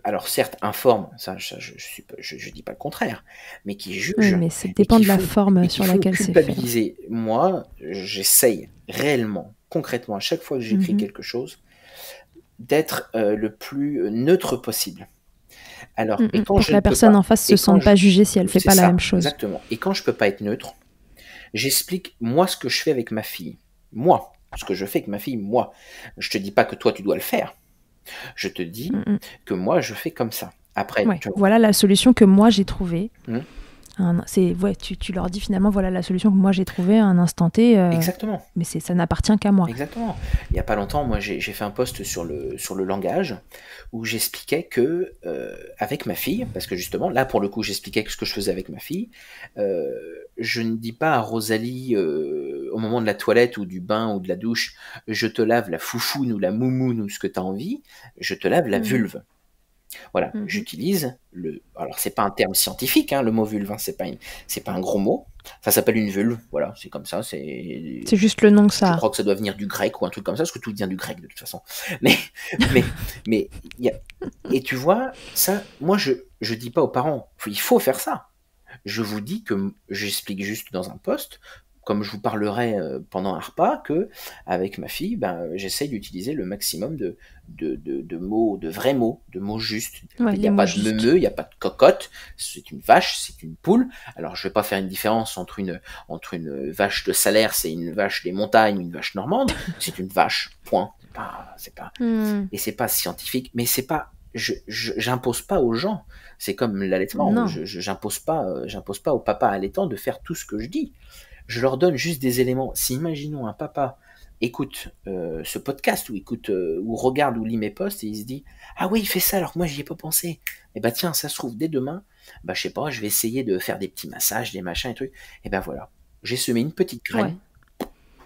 alors certes, informent, ça, je dis pas le contraire, mais qui Oui, jugent mais ça et dépend qui de la font, forme sur laquelle c'est fait. culpabiliser. Moi, j'essaye réellement, concrètement, à chaque fois que j'écris quelque chose, d'être le plus neutre possible. Alors, et quand Pour je que la ne peux personne pas, en face se et quand sente pas jugée si elle fait c'est pas la même ça, chose. exactement. Et quand je peux pas être neutre, j'explique moi ce que je fais avec ma fille. Moi, ce que je fais avec ma fille, moi. Je te dis pas que toi tu dois le faire. Je te dis que moi je fais comme ça. Après, Ouais. Voilà la solution que moi j'ai trouvée. Ouais, tu leur dis finalement voilà la solution que moi j'ai trouvée à un instant T. Exactement. Mais ça n'appartient qu'à moi. Exactement. Il n'y a pas longtemps, moi j'ai fait un post sur le langage où j'expliquais que avec ma fille, parce que justement là pour le coup j'expliquais ce que je faisais avec ma fille, je ne dis pas à Rosalie au moment de la toilette ou du bain ou de la douche, je te lave la foufoune ou la moumoune ou ce que tu as envie, je te lave la vulve. Voilà, j'utilise alors c'est pas un terme scientifique, hein, le mot vulve, hein, c'est pas un gros mot. Ça s'appelle une vulve, voilà, c'est comme ça. C'est juste le nom que ça Je a. crois que ça doit venir du grec ou un truc comme ça, parce que tout vient du grec de toute façon. Mais et tu vois, ça, moi je dis pas aux parents, il faut faire ça. Je vous dis que j'explique juste dans un post, comme je vous parlerai pendant un repas, que avec ma fille, j'essaye d'utiliser le maximum de mots, de vrais mots, de mots justes. Ouais, Il n'y a pas de meumeux, il n'y a pas de cocotte, c'est une vache, c'est une poule. Alors je vais pas faire une différence entre une vache de Salaire, c'est une vache des montagnes, une vache normande, c'est une vache, point. Et c'est pas scientifique, mais c'est pas, j'impose pas aux gens. C'est comme l'allaitement. J'impose pas au papa allaitant de faire tout ce que je dis. Je leur donne juste des éléments. Si imaginons un papa écoute ce podcast ou ou regarde ou lit mes posts et il se dit ah oui il fait ça alors que moi j'y ai pas pensé. Et tiens ça se trouve dès demain je sais pas je vais essayer de faire des petits massages des machins et trucs. Et voilà j'ai semé une petite graine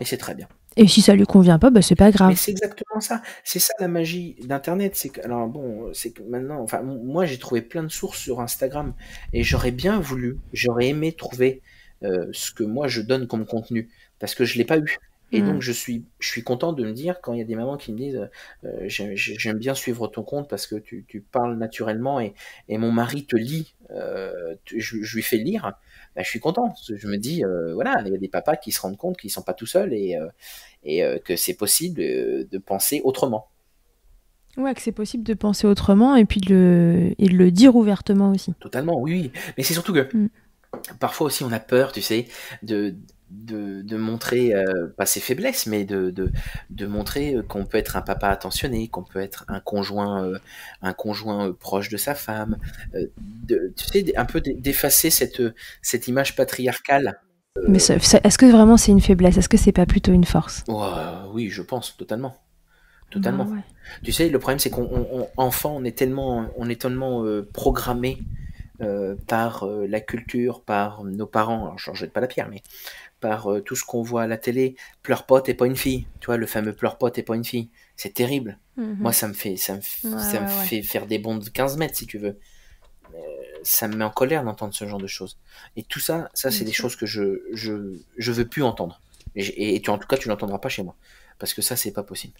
et c'est très bien. Et si ça lui convient pas, bah c'est pas Mais grave. c'est exactement ça. C'est ça la magie d'Internet. C'est que, alors bon, c'est que maintenant, enfin, moi j'ai trouvé plein de sources sur Instagram et j'aurais aimé trouver ce que moi je donne comme contenu parce que je l'ai pas eu. Et donc je suis content de me dire quand il y a des mamans qui me disent j'aime bien suivre ton compte parce que tu parles naturellement et mon mari te lit, je lui fais lire. Bah, je suis content. Je me dis voilà, il y a des papas qui se rendent compte qu'ils sont pas tout seuls et que c'est possible de penser autrement. Ouais, que c'est possible de penser autrement et puis de le dire ouvertement aussi. Totalement, oui, oui. Mais c'est surtout que parfois aussi on a peur, tu sais, de montrer, pas ses faiblesses, mais de montrer qu'on peut être un papa attentionné, qu'on peut être un conjoint proche de sa femme, tu sais, un peu d'effacer cette image patriarcale. Mais est-ce que vraiment c'est une faiblesse? Est-ce que c'est pas plutôt une force? Oui, je pense, totalement. Bah Totalement. ouais. Tu sais, le problème c'est enfant, on est tellement programmé par la culture, par nos parents, alors je leur jette pas la pierre, mais par tout ce qu'on voit à la télé, pleure pas, t'es pas une fille, tu vois, le fameux pleure pas, t'es pas une fille, c'est terrible. Moi, ça me fait faire des bonds de 15 mètres, si tu veux. Ça me met en colère d'entendre ce genre de choses. Et tout ça, c'est des choses que je veux plus entendre. Et en tout cas, tu l'entendras pas chez moi. Parce que ça, c'est pas possible.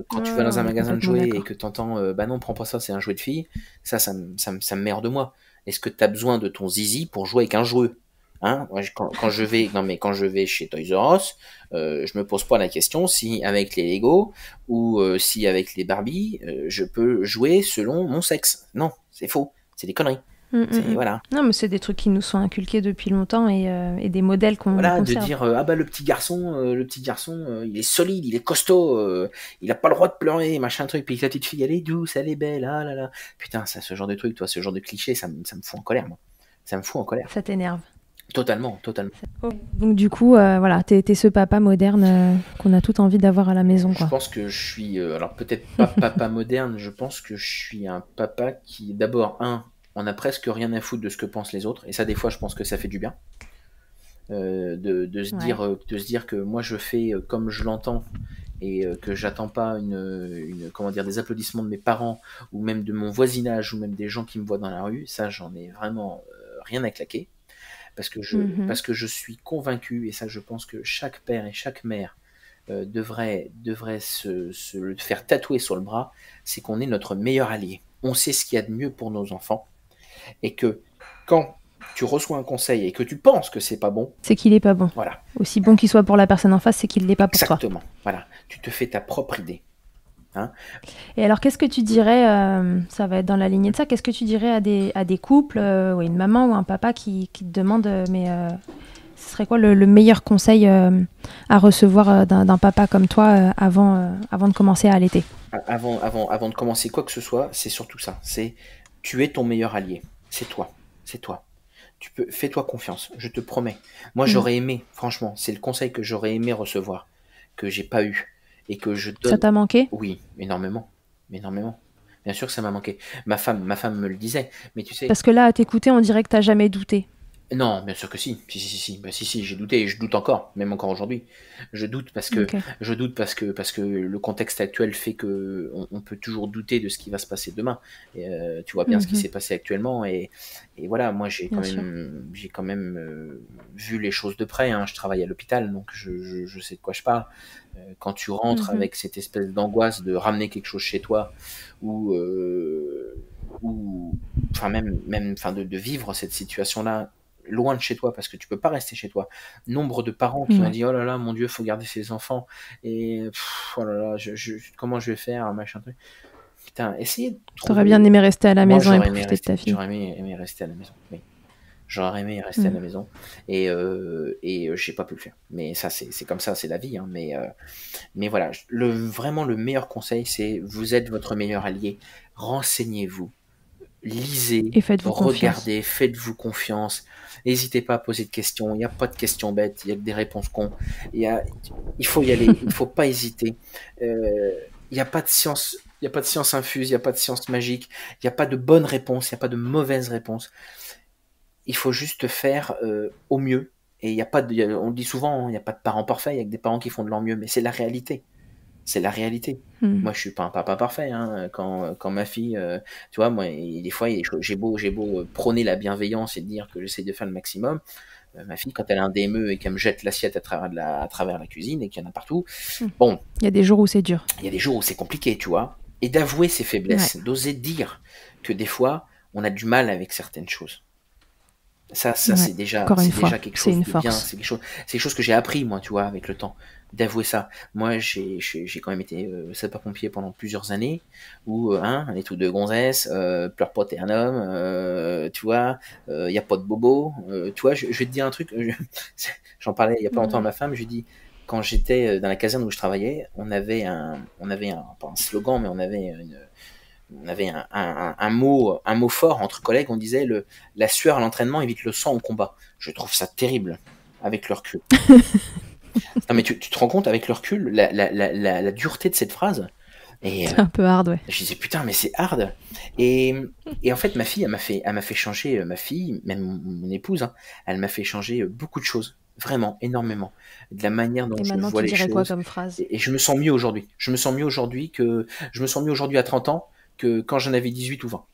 Quand tu vas dans un magasin de jouets et que tu entends bah non, prends pas ça, c'est un jouet de fille, ça me met hors de moi. Est-ce que tu as besoin de ton zizi pour jouer avec un jouet? Hein? Moi, quand je vais, non mais quand je vais chez Toys R Us, je me pose pas la question si avec les Lego ou si avec les Barbie, je peux jouer selon mon sexe. Non, c'est faux, c'est des conneries. Voilà. Non, mais c'est des trucs qui nous sont inculqués depuis longtemps et des modèles qu'on Voilà, de conserve. dire ah bah le petit garçon, il est solide, il est costaud, il a pas le droit de pleurer, machin truc. Puis la petite fille, elle est douce, elle est belle, ah là là. Putain, ça, ce genre de truc, toi, ce genre de cliché, ça me fout en colère, moi. Ça me fout en colère. Ça t'énerve. Totalement, totalement. Donc du coup, voilà, t'es ce papa moderne qu'on a tout envie d'avoir à la maison, quoi. Je pense que je suis, alors peut-être pas papa moderne, je pense que je suis un papa qui, d'abord, on a presque rien à foutre de ce que pensent les autres, et ça, des fois, je pense que ça fait du bien. De se dire que moi je fais comme je l'entends et que j'attends pas comment dire, des applaudissements de mes parents ou même de mon voisinage ou même des gens qui me voient dans la rue, ça j'en ai vraiment rien à claquer parce que je suis convaincu, et ça je pense que chaque père et chaque mère devrait se le faire tatouer sur le bras, c'est qu'on est notre meilleur allié. On sait ce qu'il y a de mieux pour nos enfants et que quand tu reçois un conseil et que tu penses que c'est pas bon, c'est qu'il est pas bon. Voilà. Aussi bon qu'il soit pour la personne en face, c'est qu'il l'est pas pour toi. Exactement. Voilà. Tu te fais ta propre idée. Hein? Et alors, qu'est-ce que tu dirais, ça va être dans la lignée de ça, qu'est-ce que tu dirais à des couples, ou une maman ou un papa qui te demande, ce serait quoi le meilleur conseil à recevoir d'un papa comme toi avant de commencer à allaiter? Avant de commencer quoi que ce soit, c'est surtout ça. C'est tu es ton meilleur allié. C'est toi. C'est toi. Fais-toi confiance. Je te promets. Moi, j'aurais aimé, franchement, c'est le conseil que j'aurais aimé recevoir, que j'ai pas eu et que je donne. Ça t'a manqué? Oui, énormément, énormément. Bien sûr que ça m'a manqué. Ma femme me le disait, mais tu sais. Parce que là, à t'écouter, on dirait que t'as jamais douté. Non, bien sûr que si. Si. Bah, si, j'ai douté et je doute encore, même encore aujourd'hui. Je doute parce que le contexte actuel fait que on peut toujours douter de ce qui va se passer demain. Et, tu vois bien ce qui s'est passé actuellement et voilà, moi j'ai quand même vu les choses de près. Hein. Je travaille à l'hôpital, donc je sais de quoi je parle. Quand tu rentres avec cette espèce d'angoisse de ramener quelque chose chez toi ou enfin même enfin de vivre cette situation-là loin de chez toi parce que tu peux pas rester chez toi. Nombre de parents qui ont dit oh là là mon Dieu, faut garder ses enfants et oh là là, comment je vais faire, machin truc. Putain, essayez de trouver. T'aurais bien aimé rester à la maison et profiter de ta fille. J'aurais aimé rester à la maison. Oui. J'aurais aimé rester à la maison et j'ai pas pu le faire. Mais ça c'est comme ça, c'est la vie. Hein. Mais voilà, vraiment le meilleur conseil, c'est vous êtes votre meilleur allié. Renseignez-vous. Lisez, regardez, faites-vous confiance. N'hésitez pas à poser de questions. Il n'y a pas de questions bêtes, il n'y a que des réponses cons. Il faut y aller, il ne faut pas hésiter. Il n'y a pas de science, infuse, il n'y a pas de science magique, il n'y a pas de bonne réponse, il n'y a pas de mauvaise réponse. Il faut juste faire au mieux Et on dit souvent, il n'y a pas de parents parfaits, il y a que des parents qui font de leur mieux, mais c'est la réalité. C'est la réalité. Moi, je suis pas un papa parfait. Hein. Quand ma fille, tu vois, moi, des fois, j'ai beau prôner la bienveillance et dire que j'essaie de faire le maximum. Ma fille, quand elle a un DME et qu'elle me jette l'assiette à travers la cuisine et qu'il y en a partout, bon. Il y a des jours où c'est dur. Il y a des jours où c'est compliqué, tu vois. Et d'avouer ses faiblesses, d'oser dire que des fois, on a du mal avec certaines choses. Ça c'est déjà quelque chose de bien, c'est quelque chose que j'ai appris, moi, tu vois, avec le temps, d'avouer ça. Moi, j'ai quand même été sapeur-pompier pendant plusieurs années, où, on est tous deux gonzesses, pleure pas, t'es un homme, tu vois, y a pas de bobo, tu vois, je vais te dire un truc, j'en parlais il y a pas longtemps à ma femme, je lui dis, quand j'étais dans la caserne où je travaillais, on avait pas un slogan, mais on avait un mot fort entre collègues, on disait la sueur à l'entraînement évite le sang au combat. Je trouve ça terrible, avec le recul. Non mais tu te rends compte, avec le recul, la dureté de cette phrase. C'est un peu hard, ouais. Je disais, putain, mais c'est hard. Et en fait, ma fille, elle m'a fait changer, ma fille, même mon épouse, hein, elle m'a fait changer beaucoup de choses. Vraiment, énormément. De la manière dont je vois les choses. Et maintenant, tu dirais quoi comme phrase ? Et je me sens mieux aujourd'hui. Je me sens mieux aujourd'hui à 30 ans que quand j'en avais 18 ou 20.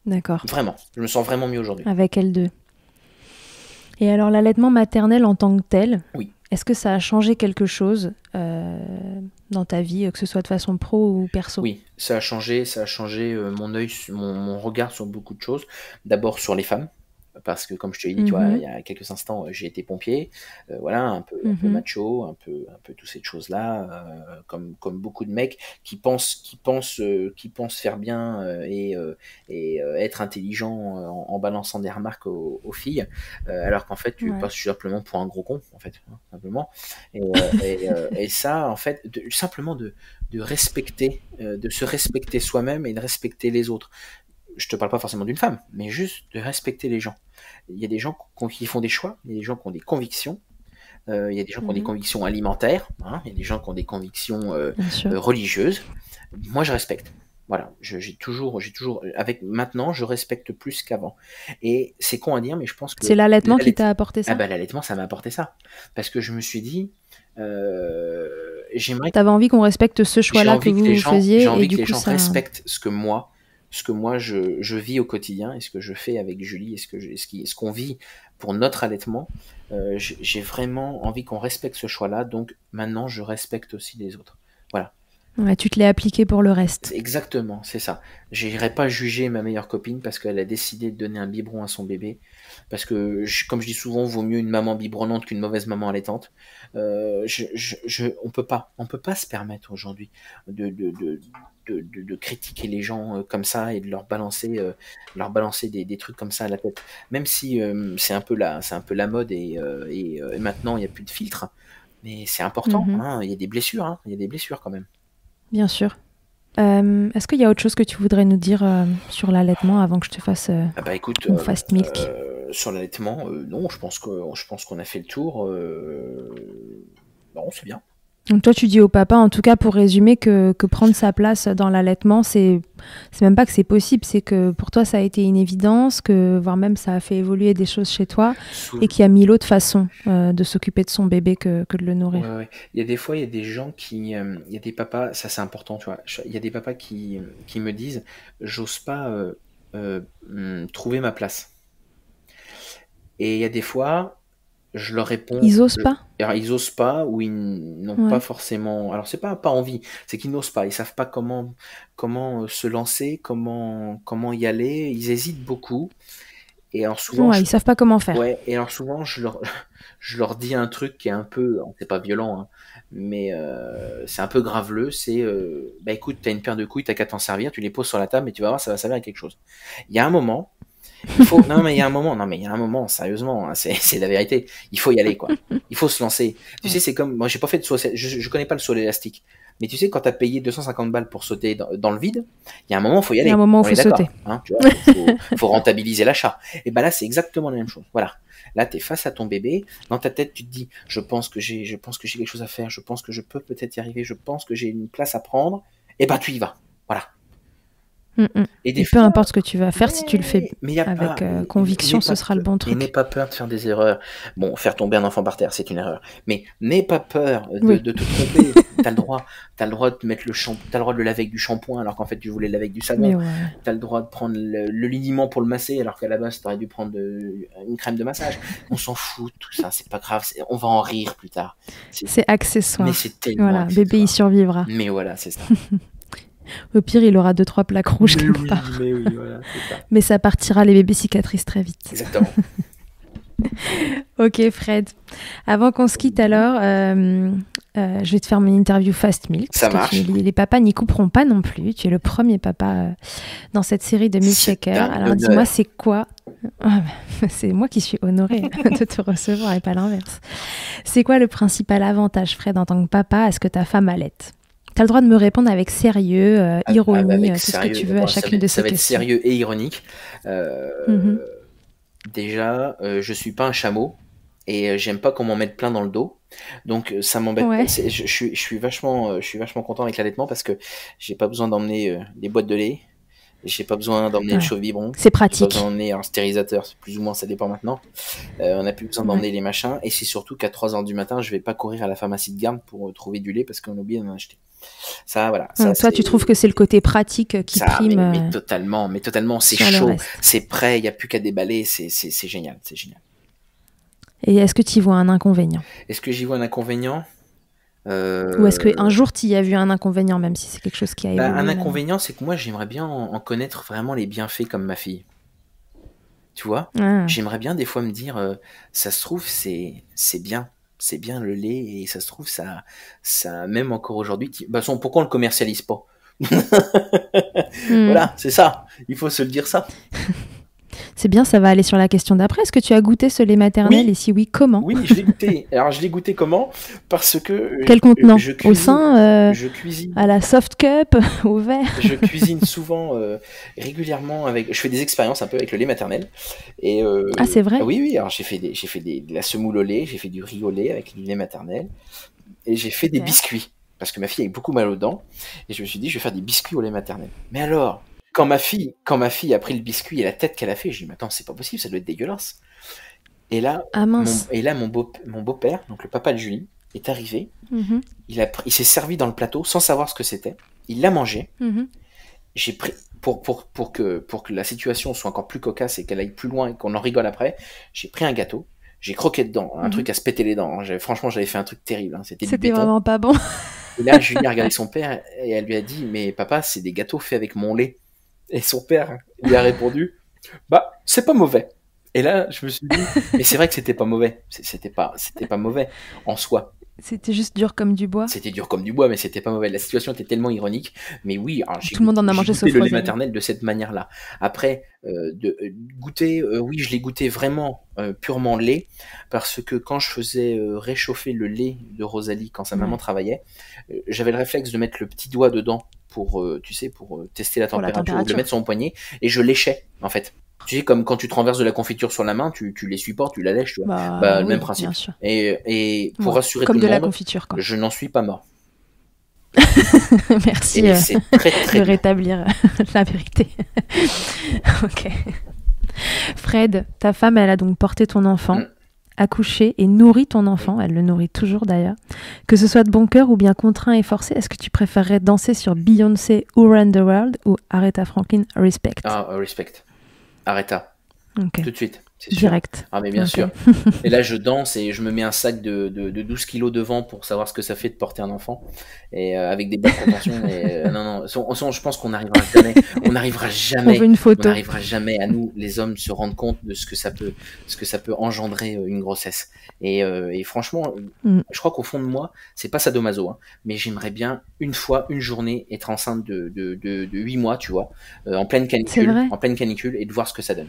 D'accord. Vraiment, je me sens vraiment mieux aujourd'hui. Avec elles deux. Et alors, l'allaitement maternel en tant que tel, oui. Est-ce que ça a changé quelque chose dans ta vie, que ce soit de façon pro ou perso ? Oui, ça a changé mon œil, mon regard sur beaucoup de choses. D'abord sur les femmes. Parce que comme je te l'ai dit, tu vois, il y a quelques instants, j'ai été pompier, voilà, un peu macho, un peu toutes ces choses-là, comme beaucoup de mecs qui pensent faire bien et être intelligent en balançant des remarques aux filles, alors qu'en fait, tu passes simplement pour un gros con, en fait, simplement. Et ça, en fait, simplement de respecter, de se respecter soi-même et de respecter les autres. Je te parle pas forcément d'une femme, mais juste de respecter les gens. Il y a des gens qui font des choix, il y a des gens qui ont des convictions, il y a des gens qui ont des convictions alimentaires, hein, il y a des gens qui ont des convictions religieuses. Moi, je respecte. Voilà, j'ai toujours, maintenant, je respecte plus qu'avant. Et c'est con à dire, mais je pense que... C'est l'allaitement qui t'a apporté ça ? Ah bah, l'allaitement, ça m'a apporté ça. Parce que je me suis dit, j'aimerais... T'avais envie qu'on respecte ce choix-là que vous faisiez. J'ai envie que les gens respectent ce que moi je vis au quotidien et ce que je fais avec Julie et ce qu'on vit pour notre allaitement. J'ai vraiment envie qu'on respecte ce choix-là, donc maintenant je respecte aussi les autres. Voilà. Ouais, tu te l'es appliqué pour le reste. Exactement, c'est ça. J'irai pas juger ma meilleure copine parce qu'elle a décidé de donner un biberon à son bébé. Parce que, comme je dis souvent, vaut mieux une maman biberonnante qu'une mauvaise maman allaitante. On peut pas se permettre aujourd'hui de critiquer les gens comme ça et de leur balancer des trucs comme ça à la tête. Même si c'est un peu la mode et maintenant il n'y a plus de filtre. Mais c'est important, hein, il y a des blessures, hein, il y a des blessures quand même. Bien sûr. Est-ce qu'il y a autre chose que tu voudrais nous dire sur l'allaitement avant que je te fasse mon fast milk ? Sur l'allaitement, non, je pense qu'on a fait le tour. Non, c'est bien. Donc toi, tu dis au papa, en tout cas pour résumer, que prendre sa place dans l'allaitement, c'est même pas que c'est possible, c'est que pour toi, ça a été une évidence, que voire même ça a fait évoluer des choses chez toi, et qu'il y a mille autres façons de s'occuper de son bébé que de le nourrir. Ouais. Il y a des fois, il y a des gens qui... il y a des papas, ça c'est important, tu vois. Il y a des papas qui me disent, j'ose pas trouver ma place. Et il y a des fois... Je leur réponds... Ils osent pas ? Alors, ils osent pas ou ils n'ont pas forcément... Alors, c'est pas envie, c'est qu'ils n'osent pas. Ils savent pas comment se lancer, comment y aller. Ils hésitent beaucoup. Et alors, souvent... ils savent pas comment faire. Ouais, et alors, souvent, je leur dis un truc qui est un peu... C'est pas violent, hein, mais c'est un peu graveleux. C'est, écoute, t'as une paire de couilles, t'as qu'à t'en servir, tu les poses sur la table et tu vas voir, ça va servir à quelque chose. Il y a un moment... il y a un moment, sérieusement, hein, c'est la vérité. Il faut y aller, quoi. Il faut se lancer. Tu sais, c'est comme, moi, j'ai pas fait de saut, je connais pas le saut élastique. Mais tu sais, quand t'as payé 250 balles pour sauter dans le vide, il y a un moment, il faut y aller. Il y a un moment où il faut sauter. Hein, tu vois, faut rentabiliser l'achat. Et ben là, c'est exactement la même chose. Voilà. Là, t'es face à ton bébé. Dans ta tête, tu te dis, je pense que j'ai quelque chose à faire. Je pense que je peux peut-être y arriver. Je pense que j'ai une place à prendre. Et ben, tu y vas. Voilà. Et peu importe ce que tu vas faire, si tu le fais avec conviction, ce sera le bon truc. Et n'aie pas peur de faire des erreurs. Bon, faire tomber un enfant par terre, c'est une erreur. Mais n'aie pas peur de te tromper. T'as le droit de mettre t'as le droit de le laver avec du shampoing alors qu'en fait tu voulais le laver avec du savon. T'as le droit de prendre le liniment pour le masser alors qu'à la base t'aurais dû prendre une crème de massage. On s'en fout de tout ça, c'est pas grave. On va en rire plus tard. C'est accessoire. Mais c'est tellement accessoire. Bébé il survivra. Mais voilà, c'est ça. Au pire, il aura 2-3 plaques rouges quelque part. Mais oui, voilà, c'est ça. Mais ça partira les bébés cicatrices très vite. Exactement. Ok, Fred. Avant qu'on se quitte alors, je vais te faire mon interview Fast Milk. Ça marche. Les papas n'y couperont pas non plus. Tu es le premier papa dans cette série de Milkshaker. Alors dis-moi, c'est quoi c'est moi qui suis honorée de te recevoir et pas l'inverse. C'est quoi le principal avantage, Fred, en tant que papa, à ce que ta femme allaite ? Tu as le droit de me répondre avec sérieux, ironie, tout ce que tu veux à chacune de ces questions. Ça va être sérieux et ironique. Déjà, je suis pas un chameau et j'aime pas qu'on m'en mette plein dans le dos. Donc ça m'embête. Ouais. Je suis vachement content avec l'allaitement parce que j'ai pas besoin d'emmener des boîtes de lait. J'ai pas besoin d'emmener le chaud vibrant. C'est pratique. J'ai pas besoin d'emmener un stérilisateur, plus ou moins, ça dépend maintenant. On n'a plus besoin d'emmener les machins. Et c'est surtout qu'à 3h du matin, je vais pas courir à la pharmacie de garde pour trouver du lait parce qu'on a oublié d'en acheter. Ça, voilà. Ça, toi, tu trouves que c'est le côté pratique qui prime mais totalement, c'est chaud, c'est prêt, il n'y a plus qu'à déballer, c'est génial, c'est génial. Et est-ce que tu y vois un inconvénient ? Est-ce que j'y vois un inconvénient ? Ou est-ce qu'un jour tu y as vu un inconvénient, même si c'est quelque chose qui a évolué ? Un inconvénient, c'est que moi j'aimerais bien en connaître vraiment les bienfaits comme ma fille. Tu vois ? J'aimerais bien des fois me dire, ça se trouve, c'est bien. C'est bien le lait et ça se trouve, ça même encore aujourd'hui. Pourquoi on le commercialise pas ? Voilà, c'est ça. Il faut se le dire ça. C'est bien, ça va aller sur la question d'après. Est-ce que tu as goûté ce lait maternel et si oui, comment ? Oui, je l'ai goûté. Alors, je l'ai goûté comment ? Parce que... Quel contenant ? Au sein je cuisine. À la soft cup ? Au verre ? Je cuisine souvent, régulièrement avec... Je fais des expériences un peu avec le lait maternel. Et, ah, c'est vrai ? Oui. Alors, j'ai fait de la semoule au lait, j'ai fait du riz au lait avec du lait maternel. Et j'ai fait des biscuits. Parce que ma fille a beaucoup mal aux dents. Et je me suis dit, je vais faire des biscuits au lait maternel. Mais alors... Quand ma fille a pris le biscuit et la tête qu'elle a fait, j'ai dit, mais attends, c'est pas possible, ça doit être dégueulasse. Et là, mon beau-père, donc le papa de Julie, est arrivé. Il s'est servi dans le plateau sans savoir ce que c'était. Il l'a mangé. J'ai pris, pour que la situation soit encore plus cocasse et qu'elle aille plus loin et qu'on en rigole après, j'ai pris un gâteau. J'ai croqué dedans, un truc à se péter les dents. Franchement, j'avais fait un truc terrible. C'était vraiment pas bon. Et là, Julie a regardé son père et elle lui a dit, mais papa, c'est des gâteaux faits avec mon lait. Et son père lui a répondu, c'est pas mauvais. Et là, je me suis dit, mais c'est vrai que c'était pas mauvais. C'était pas mauvais en soi. C'était juste dur comme du bois. C'était dur comme du bois, mais c'était pas mauvais. La situation était tellement ironique. Mais oui, alors, tout le monde en a mangé sauf le lait maternel de cette manière-là. Après, goûter, oui, je l'ai goûté vraiment purement lait, parce que quand je faisais réchauffer le lait de Rosalie quand sa maman travaillait, j'avais le réflexe de mettre le petit doigt dedans pour tester la température, ou de le mettre sur mon poignet, et je léchais en fait. Tu sais, comme quand tu te renverses de la confiture sur la main, tu l'essuies pas, tu la lèches, tu vois. Le même principe. Et pour rassurer comme tout le monde, la confiture, quoi. Je n'en suis pas mort. Merci c'est très de rétablir la vérité. Ok. Fred, ta femme, elle a donc porté ton enfant, accouché et nourri ton enfant. Elle le nourrit toujours d'ailleurs. Que ce soit de bon cœur ou bien contraint et forcé, est-ce que tu préférerais danser sur Beyoncé Who Ran the World ou Aretha Franklin Respect ? Respect. Aretha. Okay. Tout de suite. C'est direct. Sûr. Ah mais bien sûr. Et là je danse et je me mets un sac de 12 kilos devant pour savoir ce que ça fait de porter un enfant. Et avec des bas de contention. Et, non, je pense qu'on n'arrivera jamais. On n'arrivera jamais. On veut une photo. On n'arrivera jamais à nous, les hommes, se rendre compte de ce que ça peut engendrer une grossesse. Et franchement, je crois qu'au fond de moi, c'est pas sadomaso, hein, mais j'aimerais bien une journée être enceinte de 8 mois, tu vois, en pleine canicule, et de voir ce que ça donne.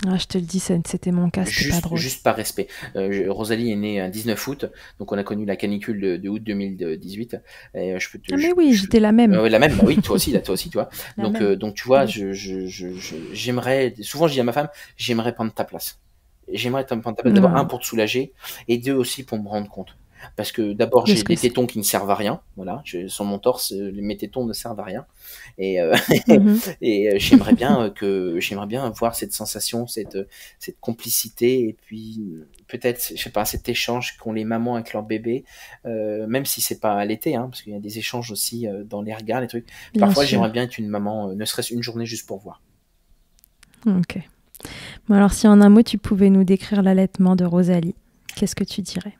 Ah, je te le dis, c'était mon cas, c'était pas drôle. Juste par respect. Rosalie est née un 19 août, donc on a connu la canicule de août 2018. Et mais oui, j'étais la même. La même, oui, toi aussi, tu vois. Donc tu vois, j'aimerais, souvent je dis à ma femme, j'aimerais prendre ta place. J'aimerais prendre ta place, d'abord, 1, pour te soulager, et 2 aussi pour me rendre compte. Parce que d'abord, j'ai des tétons qui ne servent à rien. Voilà, sur mon torse, mes tétons ne servent à rien. Et, et j'aimerais bien voir cette sensation, cette complicité, et puis peut-être, je sais pas, cet échange qu'ont les mamans avec leurs bébés, même si c'est pas à l'été, hein, parce qu'il y a des échanges aussi dans les regards, les trucs. Parfois, j'aimerais bien être une maman, ne serait-ce une journée juste pour voir. Ok. Bon, alors, si en un mot, tu pouvais nous décrire l'allaitement de Rosalie, qu'est-ce que tu dirais?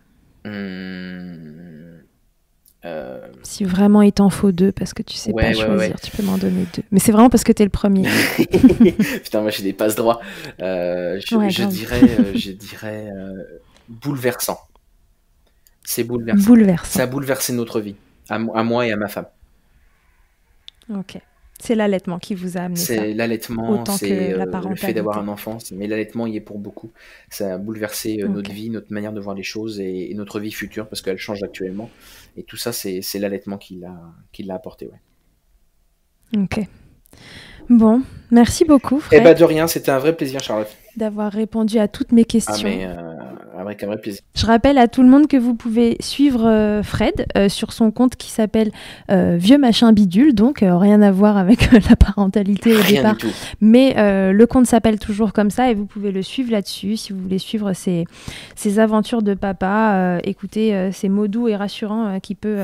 Si vraiment il t'en faut 2, parce que tu sais pas choisir, tu peux m'en donner 2. Mais c'est vraiment parce que t'es le premier. Putain, moi j'ai des passe-droits. Je dirais bouleversant. C'est bouleversant. Ça a bouleversé notre vie, à moi et à ma femme. Ok. C'est l'allaitement qui vous a amené ça. C'est l'allaitement, c'est le fait d'avoir un enfant. Mais l'allaitement y est pour beaucoup. Ça a bouleversé notre vie, notre manière de voir les choses et notre vie future, parce qu'elle change actuellement. Et tout ça, c'est l'allaitement qui l'a apporté. Ouais. Ok. Bon, merci beaucoup, Fred. Eh ben de rien, c'était un vrai plaisir, Charlotte. D'avoir répondu à toutes mes questions. Avec un vrai plaisir. Je rappelle à tout le monde que vous pouvez suivre Fred sur son compte qui s'appelle Vieux Machin Bidule, donc rien à voir avec la parentalité au départ. Du tout. Mais le compte s'appelle toujours comme ça et vous pouvez le suivre là-dessus si vous voulez suivre ses aventures de papa, écouter ces mots doux et rassurants qu'il peut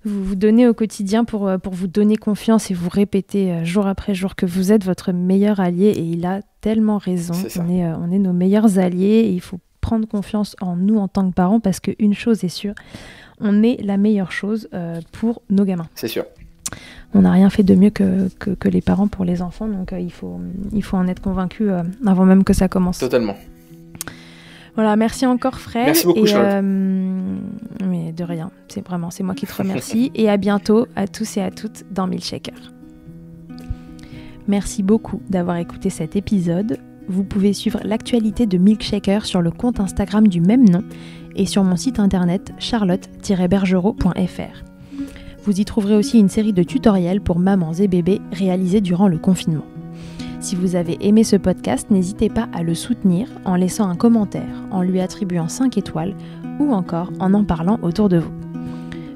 vous donner au quotidien pour vous donner confiance et vous répéter jour après jour que vous êtes votre meilleur allié, et il a tellement raison. On est nos meilleurs alliés et il faut prendre confiance en nous en tant que parents, parce qu'une chose est sûre, on est la meilleure chose pour nos gamins. C'est sûr. On n'a rien fait de mieux que les parents pour les enfants, donc il faut en être convaincu avant même que ça commence. Totalement. Voilà, merci encore Fred. Merci beaucoup Charlotte. Mais de rien, c'est moi qui te remercie. Et à bientôt à tous et à toutes dans Milkshaker. Merci beaucoup d'avoir écouté cet épisode. Vous pouvez suivre l'actualité de Milkshaker sur le compte Instagram du même nom et sur mon site internet charlotte-bergerot.fr. Vous y trouverez aussi une série de tutoriels pour mamans et bébés réalisés durant le confinement. Si vous avez aimé ce podcast, n'hésitez pas à le soutenir en laissant un commentaire, en lui attribuant 5 étoiles ou encore en parlant autour de vous.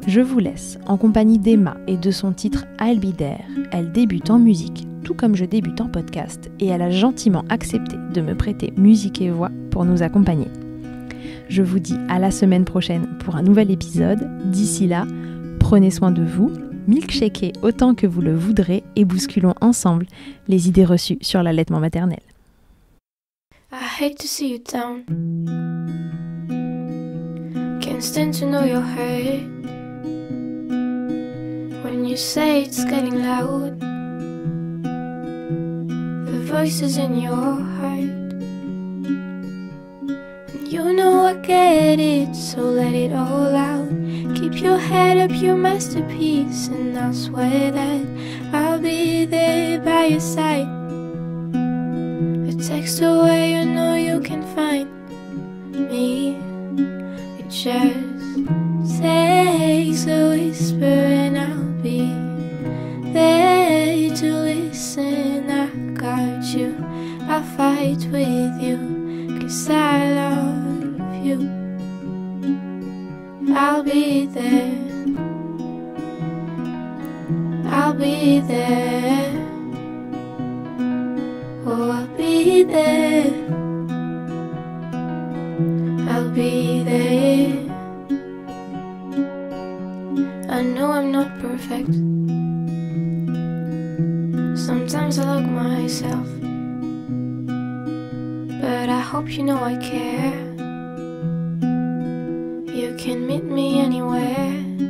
Je vous laisse en compagnie d'Emma et de son titre I'll Be There. Elle débute en musique, tout comme je débute en podcast, et elle a gentiment accepté de me prêter musique et voix pour nous accompagner. Je vous dis à la semaine prochaine pour un nouvel épisode. D'ici là, prenez soin de vous, milkshakez autant que vous le voudrez et bousculons ensemble les idées reçues sur l'allaitement maternel. I hate to see you down. Can't stand to know you're hurt. When you say it's getting loud, the voices in your heart. And you know I get it, so let it all out. Keep your head up, your masterpiece, and I'll swear that I'll be there by your side. A text away, you know you can find me. It just takes a whisper and I'll be there to listen. I got you, I'll fight with you, 'cause I love you. I'll be there, I'll be there, oh I'll be there, I'll be there. I know I'm not perfect, sometimes I look myself, but I hope you know I care. You can meet me anywhere, and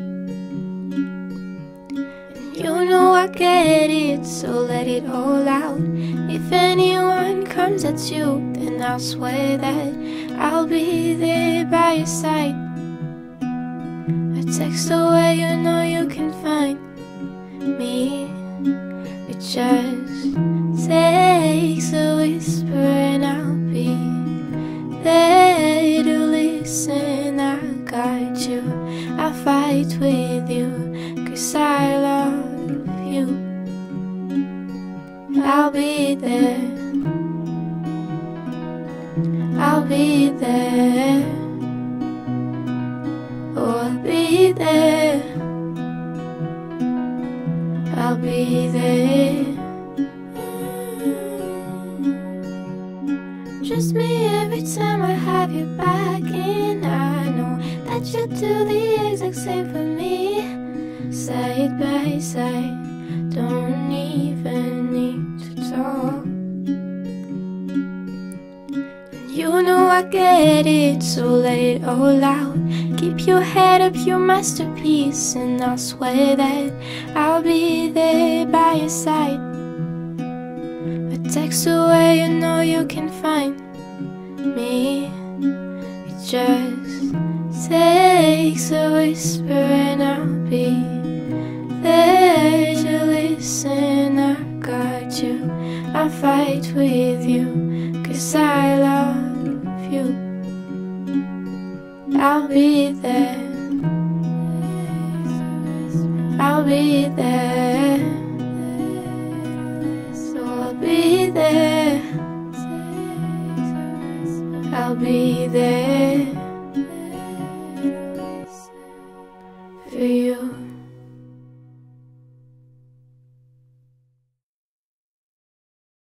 you know I get it, so let it all out. If anyone comes at you, then I'll swear that I'll be there by your side. A text away, you know you can find me. It just takes a whisper and I'll be there to listen. I got you, I'll fight with you, 'cause I love you. I'll be there, I'll be there, oh be there. Trust me every time I have you back, and I know that you'll do the exact same for me. Side by side, don't even need to talk. You know I get it, so let it all out. Keep your head up, your masterpiece, and I'll swear that I'll be there by your side. A text away, you know you can find me. It just takes a whisper and I'll be there to listen. I got you, I'll fight with you, 'cause I love you. I'll be there, I'll be there, so I'll be there, I'll be there.